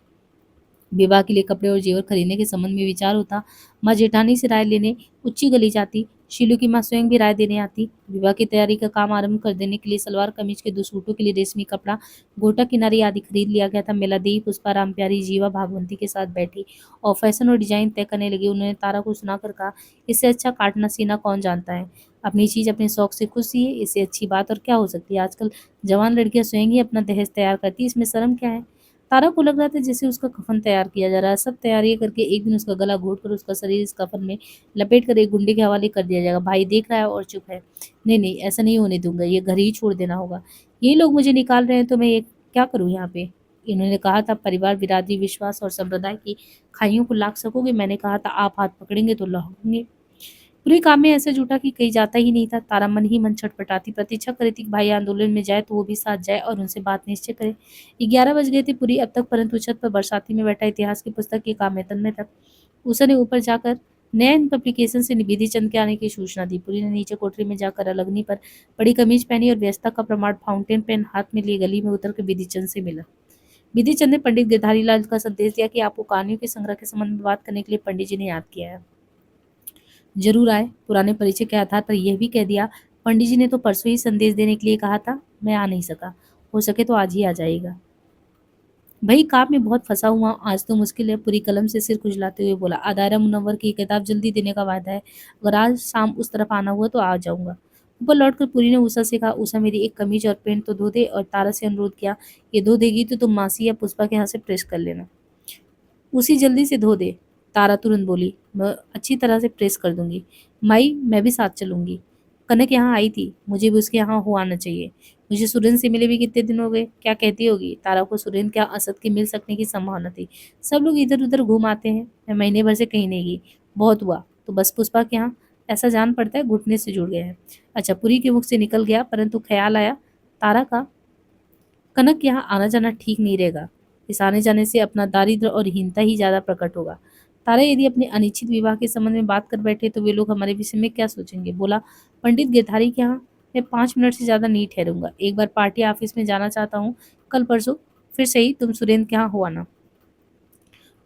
विवाह के लिए कपड़े और जेवर खरीदने के संबंध में विचार होता। माँ जेठानी से राय लेने उच्ची गली जाती। शीलू की माँ स्वयं भी राय देने आती। विवाह की तैयारी का काम आरंभ कर देने के लिए सलवार कमीज के 2 सूटों के लिए रेशमी कपड़ा, गोटा किनारी आदि खरीद लिया गया था। मेला देवी, पुष्पा, राम प्यारी, जीवा भागवंती के साथ बैठी और फैशन और डिजाइन तय करने लगी। उन्होंने तारा को सुनाकर कहा, इससे अच्छा काटना सीना कौन जानता है। अपनी चीज अपने शौक से खुश ही है, इससे अच्छी बात और क्या हो सकती है। आजकल जवान लड़कियां स्वयं ही अपना दहेज तैयार करती है, इसमें शर्म क्या है। तारा को लग रहा था जैसे उसका कफन तैयार किया जा रहा है। सब तैयारी करके एक दिन उसका गला घोट कर उसका शरीर इस कफन में लपेट कर एक गुंडे के हवाले कर दिया जाएगा। भाई देख रहा है और चुप है। नहीं नहीं, ऐसा नहीं होने दूंगा, ये घर ही छोड़ देना होगा। ये लोग मुझे निकाल रहे हैं तो मैं ये क्या करूँ यहाँ पे। इन्होंने कहा था परिवार, बिरादरी, विश्वास और संप्रदाय की खाइयों को लाख सकोगे। मैंने कहा था आप हाथ पकड़ेंगे तो लाओगे। पूरे काम में ऐसे जुटा कि कहीं जाता ही नहीं था। तारा मन ही मन छटपटाती, प्रतीक्षा करी थी कि भाई आंदोलन में जाए तो वो भी साथ जाए और उनसे बात निश्चय करे। 11 बज गए थे पूरी अब तक, परंतु छत पर बरसाती में बैठा इतिहास की पुस्तक के काम में तन्मय था। उसने ऊपर जाकर नए पब्लिकेशन से विधि चंद के आने की सूचना दी। पुरी ने नीचे कोठरी में जाकर अलगनी पर बड़ी कमीज पहनी और व्यस्तता का प्रमाण फाउंटेन पेन हाथ में लिए गली में उतर कर विधि चंद से मिला। विधि चंद ने पंडित गिरधारी लाल का संदेश दिया कि आपको कहानियों के संग्रह के संबंध में बात करने के लिए पंडित जी ने याद किया है। जरूर आए। पुराने परिचय के आधार पर यह भी कह दिया, पंडित जी ने तो परसों ही संदेश देने के लिए कहा था, मैं आ नहीं सका। हो सके तो आज ही आ जाएगा। भाई काम में बहुत फंसा हुआ, आज तो मुश्किल है। पूरी कलम से सिर खुजलाते हुए बोला, अदायरा मुनव्वर की किताब जल्दी देने का वादा है। अगर आज शाम उस तरफ आना हुआ तो आ जाऊंगा। ऊपर लौटकर पूरी ने उषा से कहा, उषा मेरी एक कमीज और पैंट तो धो दे, और तारा से अनुरोध किया, ये धो देगी तो तुम मासी या पुष्पा के यहाँ से प्रेस कर लेना। उसी जल्दी से धो दे। तारा तुरंत बोली, मैं अच्छी तरह से प्रेस कर दूंगी। माई मैं भी साथ चलूंगी। कनक यहाँ आई थी, मुझे भी उसके यहाँ हो आना चाहिए। मुझे सुरेंद्र से मिले भी कितने दिन हो गए, क्या कहती होगी। तारा को सुरेंद्र क्या असद के मिल सकने की संभावना थी। सब लोग इधर उधर घूम आते हैं, मैं महीने भर से कहीं नहीं गई। बहुत हुआ तो बस पुष्पा के यहाँ ऐसा जान पड़ता है घुटने से जुड़ गए हैं। अच्छा, पुरी के मुख से निकल गया, परंतु ख्याल आया तारा का कनक यहाँ आना जाना ठीक नहीं रहेगा। इस आने जाने से अपना दारिद्र्य और हीनता ही ज्यादा प्रकट होगा। तारा यदि अपने अनिश्चित विवाह के संबंध में बात कर बैठे तो वे लोग हमारे विषय में क्या सोचेंगे। बोला, पंडित गिरधारी के यहाँ मैं 5 मिनट से ज्यादा नहीं ठहरूंगा। एक बार पार्टी ऑफिस में जाना चाहता हूँ, कल परसों। फिर सही, तुम सुरेंद्र के यहाँ हो आना।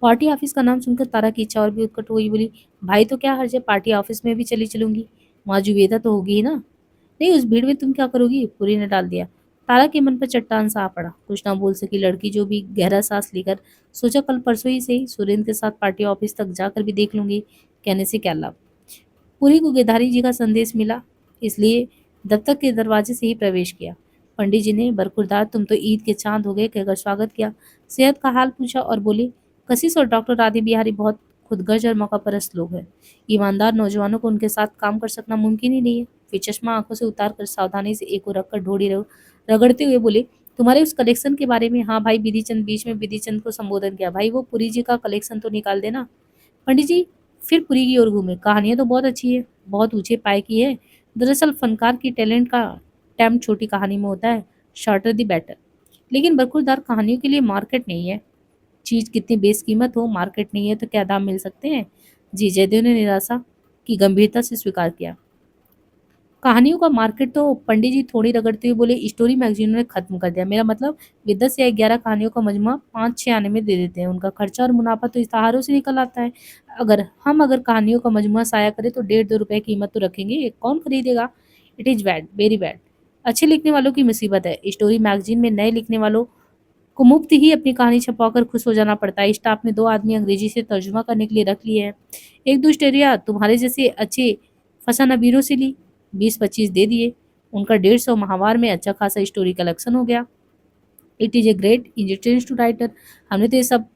पार्टी ऑफिस का नाम सुनकर तारा की इच्छा और भी उत्कट हो गई। बोली, भाई तो क्या हर्ज है, पार्टी ऑफिस में भी चली चलूंगी। वहाँ जुबेदा तो होगी ही ना। नहीं, उस भीड़ में तुम क्या करोगी, पुरी ने डाल दिया। तारा के मन पर चट्टान सा आ पड़ा, कुछ ना बोल सकी लड़की। जो भी गहरा सांस लेकर सोचा, कल परसों ही सही, सुरेंद्र के साथ पार्टी ऑफिस तक जाकर भी देख लूंगी। कहने से क्या लाभ। पुरी को गिरधारी जी का संदेश मिला, इसलिए दफ्तर के दरवाजे से ही प्रवेश किया। पंडित जी ने बरखुरदार तुम तो ईद के चांद हो गए कहकर स्वागत किया। सेहत का हाल पूछा और बोले, कशिश और डॉक्टर राधे बिहारी बहुत खुदगर्ज और मौकापरस्त लोग हैं। ईमानदार नौजवानों को उनके साथ काम कर सकना मुमकिन ही नहीं है। फिर चश्मा आंखों से उतार कर सावधानी से एक को रखकर ढोड़ी रगड़ते हुए बोले, तुम्हारे उस कलेक्शन के बारे में। हाँ भाई, विधि चंद बीच में विधि चंद को संबोधन किया, भाई वो पुरी जी का कलेक्शन तो निकाल देना। पंडित जी फिर पुरी की ओर घूमे, कहानियां तो बहुत अच्छी है, बहुत ऊंचे पाए की है। दरअसल फनकार की टैलेंट का टैम छोटी कहानी में होता है, शॉर्टर दी बेटर। लेकिन बरखुरदार कहानियों के लिए मार्केट नहीं है। चीज कितनी बेशकीमत हो, मार्केट नहीं है तो क्या दाम मिल सकते हैं। जी, जयदेव ने निराशा की गंभीरता से स्वीकार किया। कहानियों का मार्केट तो, पंडित जी थोड़ी रगड़ते हुए बोले, स्टोरी मैगजीनों ने खत्म कर दिया। मेरा मतलब वे 10 या 11 कहानियों का मजमूआ 5-6 आने में दे देते हैं। उनका खर्चा और मुनाफा तो इश्तहारों से निकल आता है। अगर कहानियों का मजमूआ साया करे तो 1.5-2 रुपए कीमत तो रखेंगे, ये कौन खरीदेगा। It is bad, very bad. अच्छे लिखने वालों की मुसीबत है। स्टोरी मैगजीन में नए लिखने वालों को मुफ्त ही अपनी कहानी छपवाकर खुश हो जाना पड़ता है। स्टाफ में 2 आदमी अंग्रेजी से तर्जुमा करने के लिए रख लिए हैं। एक दो स्टोरिया तुम्हारे जैसे अच्छे फसानबीरों से ली, 20-25 दे दिए। उनका 150 माहवार में अच्छा खासा स्टोरी कलेक्शन हो गया। It is a great interest to writer. हमने तो ये सब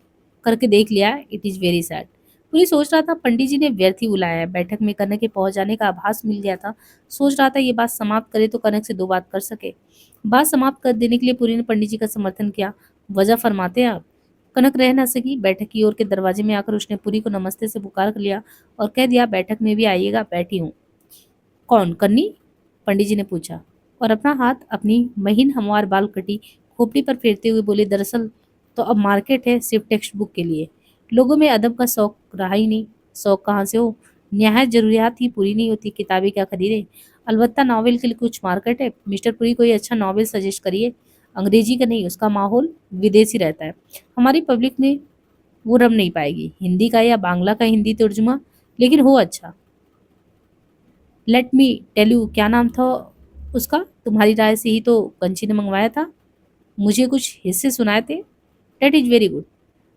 करके देख लिया। It is very sad. पूरी सोच रहा था पंडित जी ने व्यर्थ ही बुलाया है। बैठक में कनक के पहुंच जाने का आभास मिल गया था। सोच रहा था ये बात समाप्त करे तो कनक से 2 बात कर सके। बात समाप्त कर देने के लिए पूरी ने पंडित जी का समर्थन किया। वजह फरमाते हैं आप। कनक रह न सकी, बैठक की ओर के दरवाजे में आकर उसने पुरी को नमस्ते से पुकार कर लिया और कह दिया, बैठक में भी आइएगा, बैठी हूँ। कौन, कन्नी? पंडित जी ने पूछा और अपना हाथ अपनी महीन हमवार बाल कटी खोपड़ी पर फेरते हुए बोले, दरअसल तो अब मार्केट है सिर्फ टेक्स्ट बुक के लिए। लोगों में अदब का शौक रहा ही नहीं। शौक कहाँ से हो, निहायत जरूरियात ही पूरी नहीं होती, किताबें क्या खरीदे। अलबत्ता नावल के लिए कुछ मार्केट है। मिस्टर पुरी कोई अच्छा नावल सजेस्ट करिए। अंग्रेजी का नहीं, उसका माहौल विदेशी रहता है। हमारी पब्लिक में वो रम नहीं पाएगी। हिंदी का या बांग्ला का हिंदी तर्जुमा, लेकिन हो अच्छा। लेट मी टेल यू, क्या नाम था उसका? तुम्हारी राय से ही तो कंची ने मंगवाया था। मुझे कुछ हिस्से सुनाए थे। That is very good.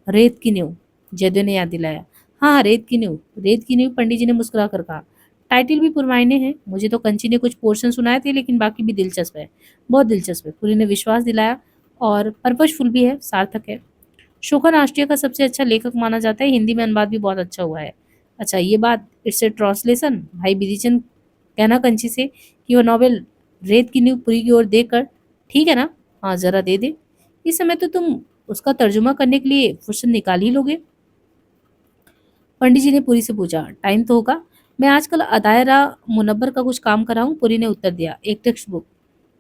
रेत की नींव, जदयू ने याद दिलाया। हाँ हाँ, रेत की नींव, रेत की नींव, पंडित जी ने मुस्कुरा कर कहा। टाइटल भी पुरमायने हैं। मुझे तो कंची ने कुछ पोर्शन सुनाए थे, लेकिन बाकी भी दिलचस्प है, बहुत दिलचस्प है, पुरी ने विश्वास दिलाया। और पर्पजफुल भी है, सार्थक है। शोकन राष्ट्रीय का सबसे अच्छा लेखक माना जाता है। हिंदी में अनुवाद भी बहुत अच्छा हुआ है। अच्छा, ये बात, इट्स ए ट्रांसलेशन। भाई बिधिचंद, कहना कंची से कि वो नॉवेल रेत की नींव पुरी की ओर देखकर, ठीक है ना? हाँ, जरा दे दे। इस समय तो तुम उसका तर्जुमा करने के लिए फुर्सत निकाल ही लोगे। पंडित जी ने पुरी से पूछा, टाइम तो होगा। मैं आजकल अदायरा मुनब्बर का कुछ काम कर रहा हूँ, पुरी ने उत्तर दिया। एक text book,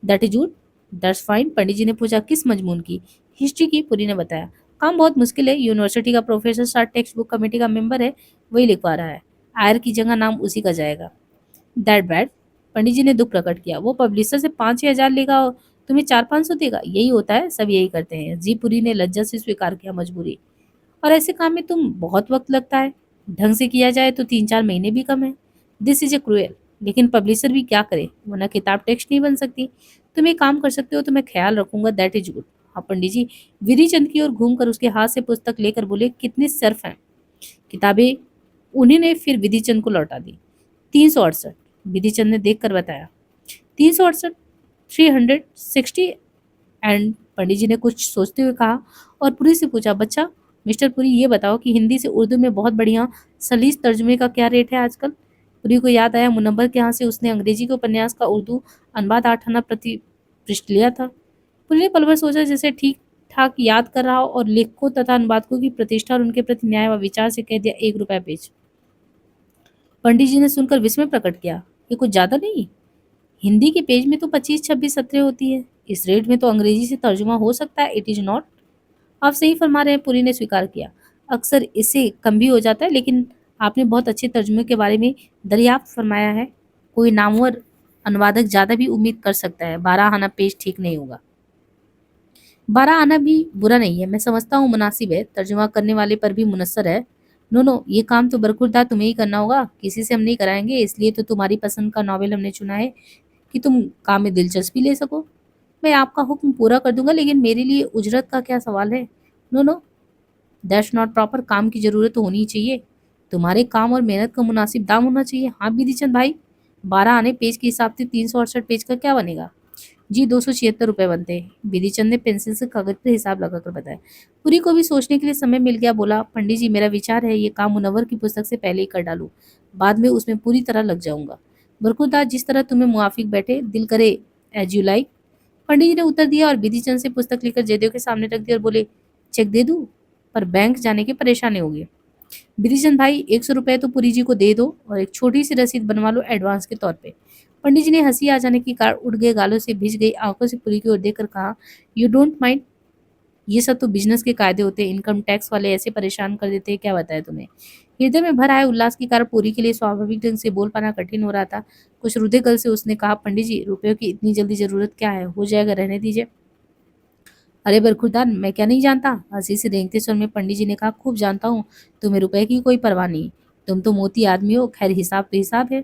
that is good, that's fine. Pandit ji ने पूछा, किस मजमून की? हिस्ट्री की, पुरी ने बताया। काम बहुत मुश्किल है। यूनिवर्सिटी का प्रोफेसर साथ टेक्स्ट बुक कमेटी का मेंबर है, वही लिखवा रहा है। आयर की जगह नाम उसी का जाएगा। दैट बैड, पंडित जी ने दुख प्रकट किया। वो पब्लिशर से 5-6 हजार लेगा और तुम्हें 400-500 देगा। यही होता है, सब यही करते हैं। जी, पुरी ने लज्जा से स्वीकार किया मजबूरी। और ऐसे काम में तुम बहुत वक्त लगता है। ढंग से किया जाए तो 3-4 महीने भी कम है। This is a cruel. लेकिन पब्लिशर भी क्या करे, वरना किताब टेक्स्ट नहीं बन सकती। तुम एक काम कर सकते हो, तो मैं ख्याल रखूंगा, दैट इज गुड। हाँ, पंडित जी विधि चंद की ओर घूमकर उसके हाथ से पुस्तक लेकर बोले, कितने सर्फ हैं? किताबें उन्हीं ने फिर विधि चंद को लौटा दी। 368, विधि चंद ने देख कर बताया। 368, 360। एंड पंडित जी ने कुछ सोचते हुए कहा और पुरी से पूछा, बच्चा मिस्टर पुरी, ये बताओ कि हिंदी से उर्दू में बहुत बढ़िया सलीस तर्जुमे का क्या रेट है आजकल? पुरी को याद आया, मुनव्वर के यहाँ से उसने अंग्रेजी के उपन्यास का उर्दू अनुवाद 8 आना प्रति पृष्ठ लिया था। पुरी ने पल भर सोचा, जैसे ठीक ठाक याद कर रहा हो, और लेखकों तथा अनुवादकों की प्रतिष्ठा और उनके प्रति न्याय व विचार से कह दिया, 1 रुपया पेज। पंडित जी ने सुनकर विस्मय प्रकट किया, ये कुछ ज्यादा नहीं? हिंदी के पेज में तो 25-26 सत्रें होती है। इस रेट में तो अंग्रेजी से तर्जुमा हो सकता है। It is not. आप सही फरमा रहे हैं, पुरी ने स्वीकार किया। अक्सर इससे कम भी हो जाता है, लेकिन आपने बहुत अच्छे तर्जुमे के बारे में दरियाफ्त फरमाया है। कोई नामवर अनुवादक ज्यादा भी उम्मीद कर सकता है। 12 आना पेज ठीक नहीं होगा। 12 आना भी बुरा नहीं है, मैं समझता हूँ मुनासिब है। तर्जुमा करने वाले पर भी मुनस्सर है। नो नो, ये काम तो बरखुरदार तुम्हें ही करना होगा, किसी से हम नहीं कराएंगे। इसलिए तो तुम्हारी पसंद का नॉवेल हमने चुना है, कि तुम काम में दिलचस्पी ले सको। मैं आपका हुक्म पूरा कर दूंगा, लेकिन मेरे लिए उजरत का क्या सवाल है? No no, that's not proper. काम की जरूरत तो होनी ही चाहिए। तुम्हारे काम और मेहनत का मुनासिब दाम होना चाहिए। हाँ बिधिचंद भाई, 12 आने पेज के हिसाब से 368 पेज का क्या बनेगा? जी, 276 रुपये बनते हैं। बिधिचंद ने पेंसिल से कागज पर हिसाब लगाकर बताया। पुरी को भी सोचने के लिए समय मिल गया। बोला, पंडित जी मेरा विचार है, ये काम मुनव्वर की पुस्तक से पहले ही कर डालूं। बाद में उसमें पूरी तरह लग जाऊंगा। बरखुरदार, जिस तरह तुम्हें मुआफिक बैठे, दिल करे, एज यू लाइक। पंडित जी ने उत्तर दिया और बिधिचंद से पुस्तक लेकर जयदेव के सामने रख दिया और बोले, चेक दे दूं? पर बैंक जाने की परेशानी होगी। बिधिचंद भाई, 100 रुपये तो पुरी जी को दे दो और एक छोटी सी रसीद बनवा लो एडवांस के तौर पे। पंडित जी ने हंसी आ जाने की कार उड़ गए गालों से भिज गई आंखों से पुरी की ओर देखकर कहा, यू डोंट माइंड? ये सब तो बिजनेस के कायदे होते हैं। इनकम टैक्स वाले ऐसे परेशान कर देते हैं, क्या बताए तुम्हें। हृदय में भर आए उल्लास की कारण पूरी के लिए स्वाभाविक ढंग से बोल पाना कठिन हो रहा था। कुछ रुधे गल से उसने कहा, पंडित जी रुपयों की इतनी जल्दी जरूरत क्या है, हो जाएगा, रहने दीजिए। अरे बरखुरदार, मैं क्या नहीं जानता? हंसी से रेंगते स्वर में पंडित जी ने कहा, खूब जानता हूँ। तुम्हें रुपए की कोई परवाह नहीं। तुम तो मोती आदमी हो। खैर, हिसाब तो हिसाब है।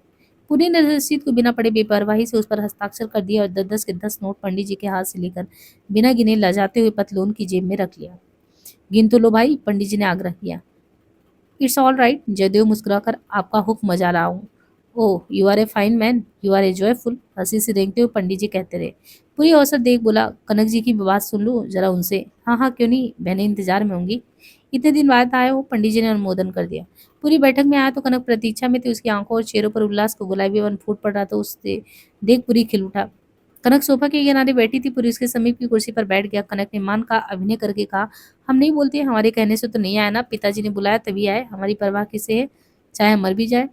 पुरी ने रसीद को बिना पढ़े बेपरवाही से उस पर हस्ताक्षर कर दिया और 10-10 के 10 नोट पंडित जी के हाथ से लेकर बिना गिने लजाते हुए पतलून की जेब में रख लिया। गिन तो लो भाई, पंडित जी ने आग्रह किया। इट्स ऑल राइट, जयदेव मुस्कुराकर आपका हुक्म मजा रहा हूँ। Oh, you are a fine man, you are a joyful. हंसी से रेंगते हुए पंडित जी कहते रहे। पूरी अवसर देख बोला, कनक जी की बात सुन लूं जरा उनसे। हाँ हाँ, क्यों नहीं, बहनें इंतजार में होंगी। इतने दिन बाद आए हो, पंडित जी ने अनुमोदन कर दिया। पूरी बैठक में आया तो कनक प्रतीक्षा में थी। उसकी आंखों और चेहरों पर उल्लास का गुलाबी वन फूट पड़ रहा था। उससे देख पूरी खिल उठा। कनक सोफा के किनारे बैठी थी, पुरी उसके समीप की कुर्सी पर बैठ गया। कनक ने मान का अभिनय करके कहा, हम नहीं बोलते, हमारे कहने से तो नहीं आया ना, पिताजी ने बुलाया तभी आए, हमारी परवाह किसे है, चाहे मर भी जाए।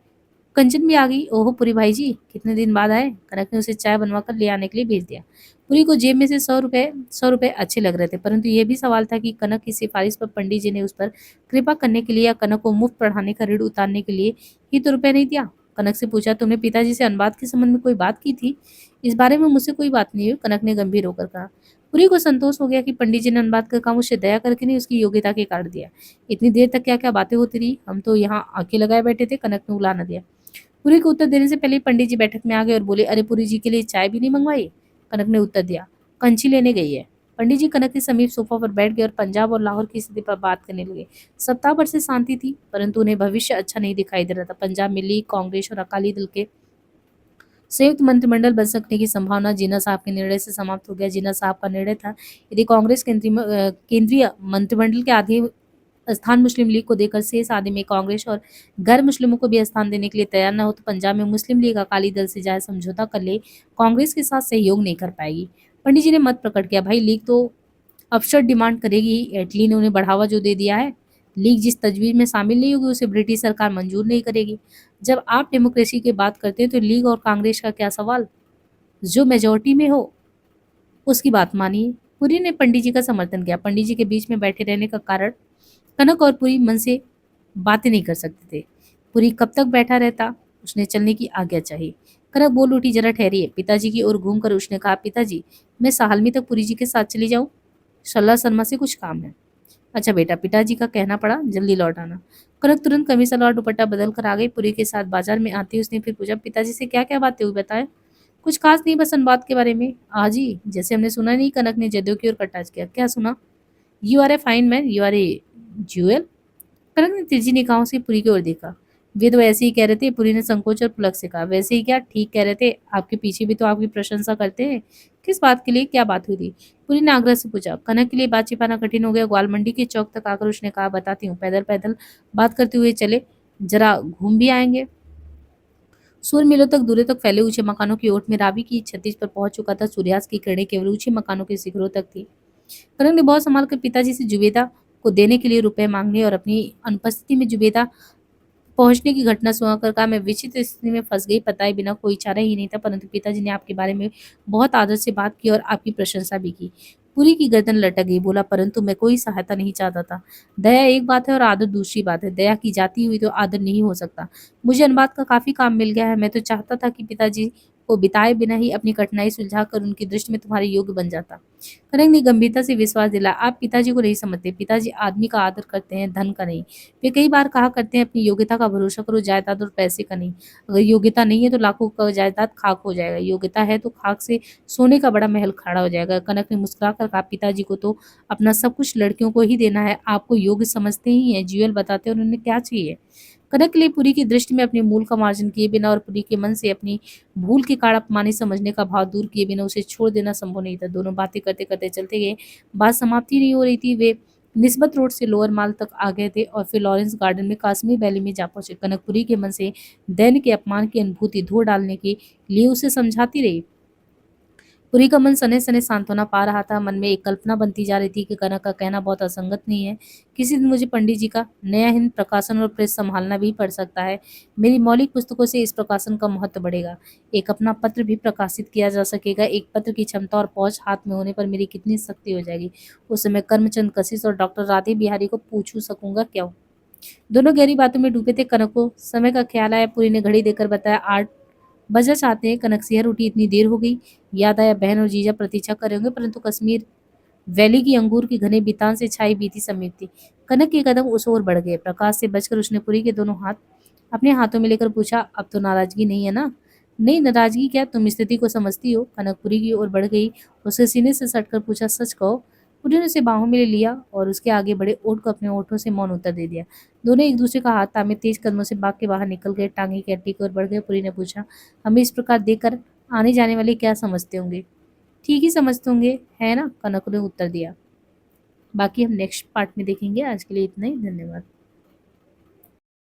कंचन भी आ गई। ओहो पुरी भाई जी, कितने दिन बाद आए। कनक ने उसे चाय बनवा कर ले आने के लिए भेज दिया। पुरी को जेब में से 100 रुपए अच्छे लग रहे थे, परंतु यह भी सवाल था कि कनक की सिफारिश पर पंडित जी ने उस पर कृपा करने के लिए या कनक को मुफ्त पढ़ाने का ऋण उतारने के लिए ही तो रुपए नहीं दिया। कनक से पूछा, तुमने पिताजी से अनुवाद के संबंध में कोई बात की थी? इस बारे में मुझसे कोई बात नहीं हुई, कनक ने गंभीर होकर कहा। पुरी को संतोष हो गया कि पंडित जी ने अनुवाद का काम उसे दया करके नहीं, उसकी योग्यता के काट दिया। इतनी देर तक क्या क्या बातें होती रही, हम तो यहाँ आंखें लगाए बैठे थे। कनक ने उला न दिया। पुरी को उत्तर देने से पहले ही पंडित जी बैठक में आ गए और बोले, अरे पुरी जी के लिए चाय भी नहीं मंगवाई? कनक ने उत्तर दिया, कंची लेने गई है। पंडित जी कनक के समीप सोफा पर बैठ गए और पंजाब और लाहौर की स्थिति पर बात करने लगे। सप्ताह भर से शांति थी, परंतु उन्हें भविष्य अच्छा नहीं दिखाई दे रहा था। पंजाब में लीग, कांग्रेस और अकाली दल के संयुक्त मंत्रिमंडल बन सकने की संभावना जिन्ना साहब के निर्णय से समाप्त हो गया। जिन्ना साहब का निर्णय था, यदि कांग्रेस केंद्रीय मंत्रिमंडल के आधे स्थान मुस्लिम लीग को देकर शेष आधे में कांग्रेस और गैर मुस्लिमों को भी स्थान देने के लिए तैयार न हो, तो पंजाब में मुस्लिम लीग अकाली दल से जाए समझौता कर ले, कांग्रेस के साथ सहयोग नहीं कर पाएगी। पंडित जी ने मत प्रकट किया, भाई लीग तो अफसर डिमांड करेगी ही। इटली ने उन्हें बढ़ावा जो दे दिया है, लीग जिस तजवीज में शामिल नहीं होगी उसे ब्रिटिश सरकार मंजूर नहीं करेगी। जब आप डेमोक्रेसी की बात करते हैं तो लीग और कांग्रेस का क्या सवाल, जो मेजोरिटी में हो उसकी बात मानिए। पुरी ने पंडित जी का समर्थन किया। पंडित जी के बीच में बैठे रहने का कारण, कनक और पुरी मन से बातें नहीं कर सकते थे। पुरी कब तक बैठा रहता, उसने चलने की आज्ञा चाहिए। कनक बोल उठी, जरा ठहरिए। पिताजी की ओर घूमकर उसने कहा, पिताजी मैं साहलमी तक पुरी जी के साथ चली जाऊं, सल्ला शर्मा से कुछ काम है। अच्छा बेटा, पिताजी का कहना पड़ा, जल्दी लौट आना। कनक तुरंत कमीज सलवार दुपट्टा बदल कर आ गई। पुरी के साथ बाजार में आती उसने फिर पूछा, पिताजी से क्या क्या बातें हुई बताए? कुछ खास नहीं, बस अनुवाद के बारे में। आजी जैसे हमने सुना नहीं। कनक ने जदों की ओर कटाच किया, क्या सुना? You are a fine man, you are a jewel. Kanak ने तिरछी निगाहों से पुरी की ओर देखा। वे तो ऐसे ही कह रहे थे, पुरी ने संकोच और पुलक से कहा, वैसे ही क्या, ठीक कह रहे थे, आपके पीछे भी तो आपकी प्रशंसा करते हैं। किस बात के लिए, क्या बात हुई थी? पुरी ने आग्रह से पूछा। कनक के लिए बात छिपाना कठिन हो गया। ग्वाल मंडी के चौक तक आकर उसने कहा, बताती हूँ, पैदल पैदल बात करते हुए चले, जरा घूम भी आएंगे। सूर्य मिलों तक दूर तक फैले ऊंचे मकानों की ओट में रावी की क्षितिज पर पहुंच चुका था। सूर्यास्त की किरणें केवल ऊंचे मकानों के शिखरों तक थी। कनक ने बहुत संभाल कर पिताजी से जुबेदा को देने के लिए रुपए मांगने और अपनी अनुपस्थिति में जुबेदा पहुंचने की घटना सुनाकर कहा, मैं विचित्र स्थिति में फंस गई, बताए बिना कोई चारा ही नहीं था, परंतु पिताजी ने आपके बारे में बहुत आदर से बात की और आपकी प्रशंसा भी की। पूरी की गर्दन लटक गई। बोला, परंतु मैं कोई सहायता नहीं चाहता था। दया एक बात है और आदर दूसरी बात है। दया की जाती हुई तो आदर नहीं हो सकता। मुझे अनुवाद का काफी काम मिल गया है। मैं तो चाहता था कि पिताजी को बिताए बिना ही अपनी कठिनाई सुलझा कर उनकी दृष्टि में तुम्हारे योग्य बन जाता। कनक ने गंभीरता से विश्वास दिला, आप पिताजी को नहीं समझते। पिताजी आदमी का आदर करते हैं, धन का नहीं। वे कई बार कहा करते हैं, अपनी योग्यता का भरोसा करो, जायदाद और पैसे का नहीं। अगर योग्यता नहीं है तो लाखों का जायदाद खाक हो जाएगा, योग्यता है तो खाक से सोने का बड़ा महल खड़ा हो जाएगा। कनक ने मुस्कुराकर कहा, पिताजी को तो अपना सब कुछ लड़कियों को ही देना है, आपको योग्य समझते ही हैं। ज्यूअल बताते हैं उन्हें क्या चाहिए। कनक के लिए पुरी की दृष्टि में अपने मूल का मार्जन किए बिना और पुरी के मन से अपनी भूल के कारण अपमानित समझने का भाव दूर किए बिना उसे छोड़ देना संभव नहीं था। दोनों बातें करते करते चलते गए। बात समाप्ति नहीं हो रही थी। वे निस्बत रोड से लोअर माल तक आ गए थे और फिर लॉरेंस गार्डन में काश्मीर वैली में जा पहुंचे। कनकपुरी के मन से दैन्य के अपमान की अनुभूति धो डालने के लिए उसे समझाती रही। पुरी का मन सने सने सांत्वना पा रहा था। मन में एक कल्पना बनती जा रही थी कि कनक का कहना बहुत असंगत नहीं है। किसी दिन मुझे पंडित जी का नया हिंद प्रकाशन और प्रेस संभालना भी पड़ सकता है। मेरी मौलिक पुस्तकों से इस प्रकाशन का महत्व बढ़ेगा। एक अपना पत्र भी प्रकाशित किया जा सकेगा। एक पत्र की क्षमता और पहुंच हाथ में होने पर मेरी कितनी शक्ति हो जाएगी। उस समय करमचंद कशिश और डॉक्टर राधे बिहारी को पूछू सकूंगा क्यों। दोनों गहरी बातों में डूबे थे। कनक को समय का ख्याल आया। पुरी ने घड़ी देकर बताया, 8 बजा चाहते हैं। कनक सिहर उठी, इतनी देर हो गई। याद आया बहन और जीजा प्रतीक्षा कर रहे होंगे, परंतु कश्मीर वैली की अंगूर की घने बितान से छाई बीती समीप थी। कनक के कदम उस ओर बढ़ गए। प्रकाश से बचकर उसने पुरी के दोनों हाथ अपने हाथों में लेकर पूछा, अब तो नाराजगी नहीं है ना? नहीं, नाराजगी क्या, तुम स्थिति को समझती हो। कनक पुरी की ओर बढ़ गई। उसके सीने से सटकर पूछा, सच कहो। पुरी ने उसे बाहों में ले लिया और उसके आगे बड़े ओठ को अपने ओठों से मौन उत्तर दे दिया। दोनों एक दूसरे का हाथ थामे तेज कदमों से बाग के बाहर निकल गए। टांगे की हड्डी की ओर बढ़ गए। पुरी ने पूछा, हमें इस प्रकार देखकर आने जाने वाले क्या समझते होंगे? ठीक ही समझते होंगे, है ना? कनक ने उत्तर दिया। बाकी हम नेक्स्ट पार्ट में देखेंगे। आज के लिए इतना ही, धन्यवाद।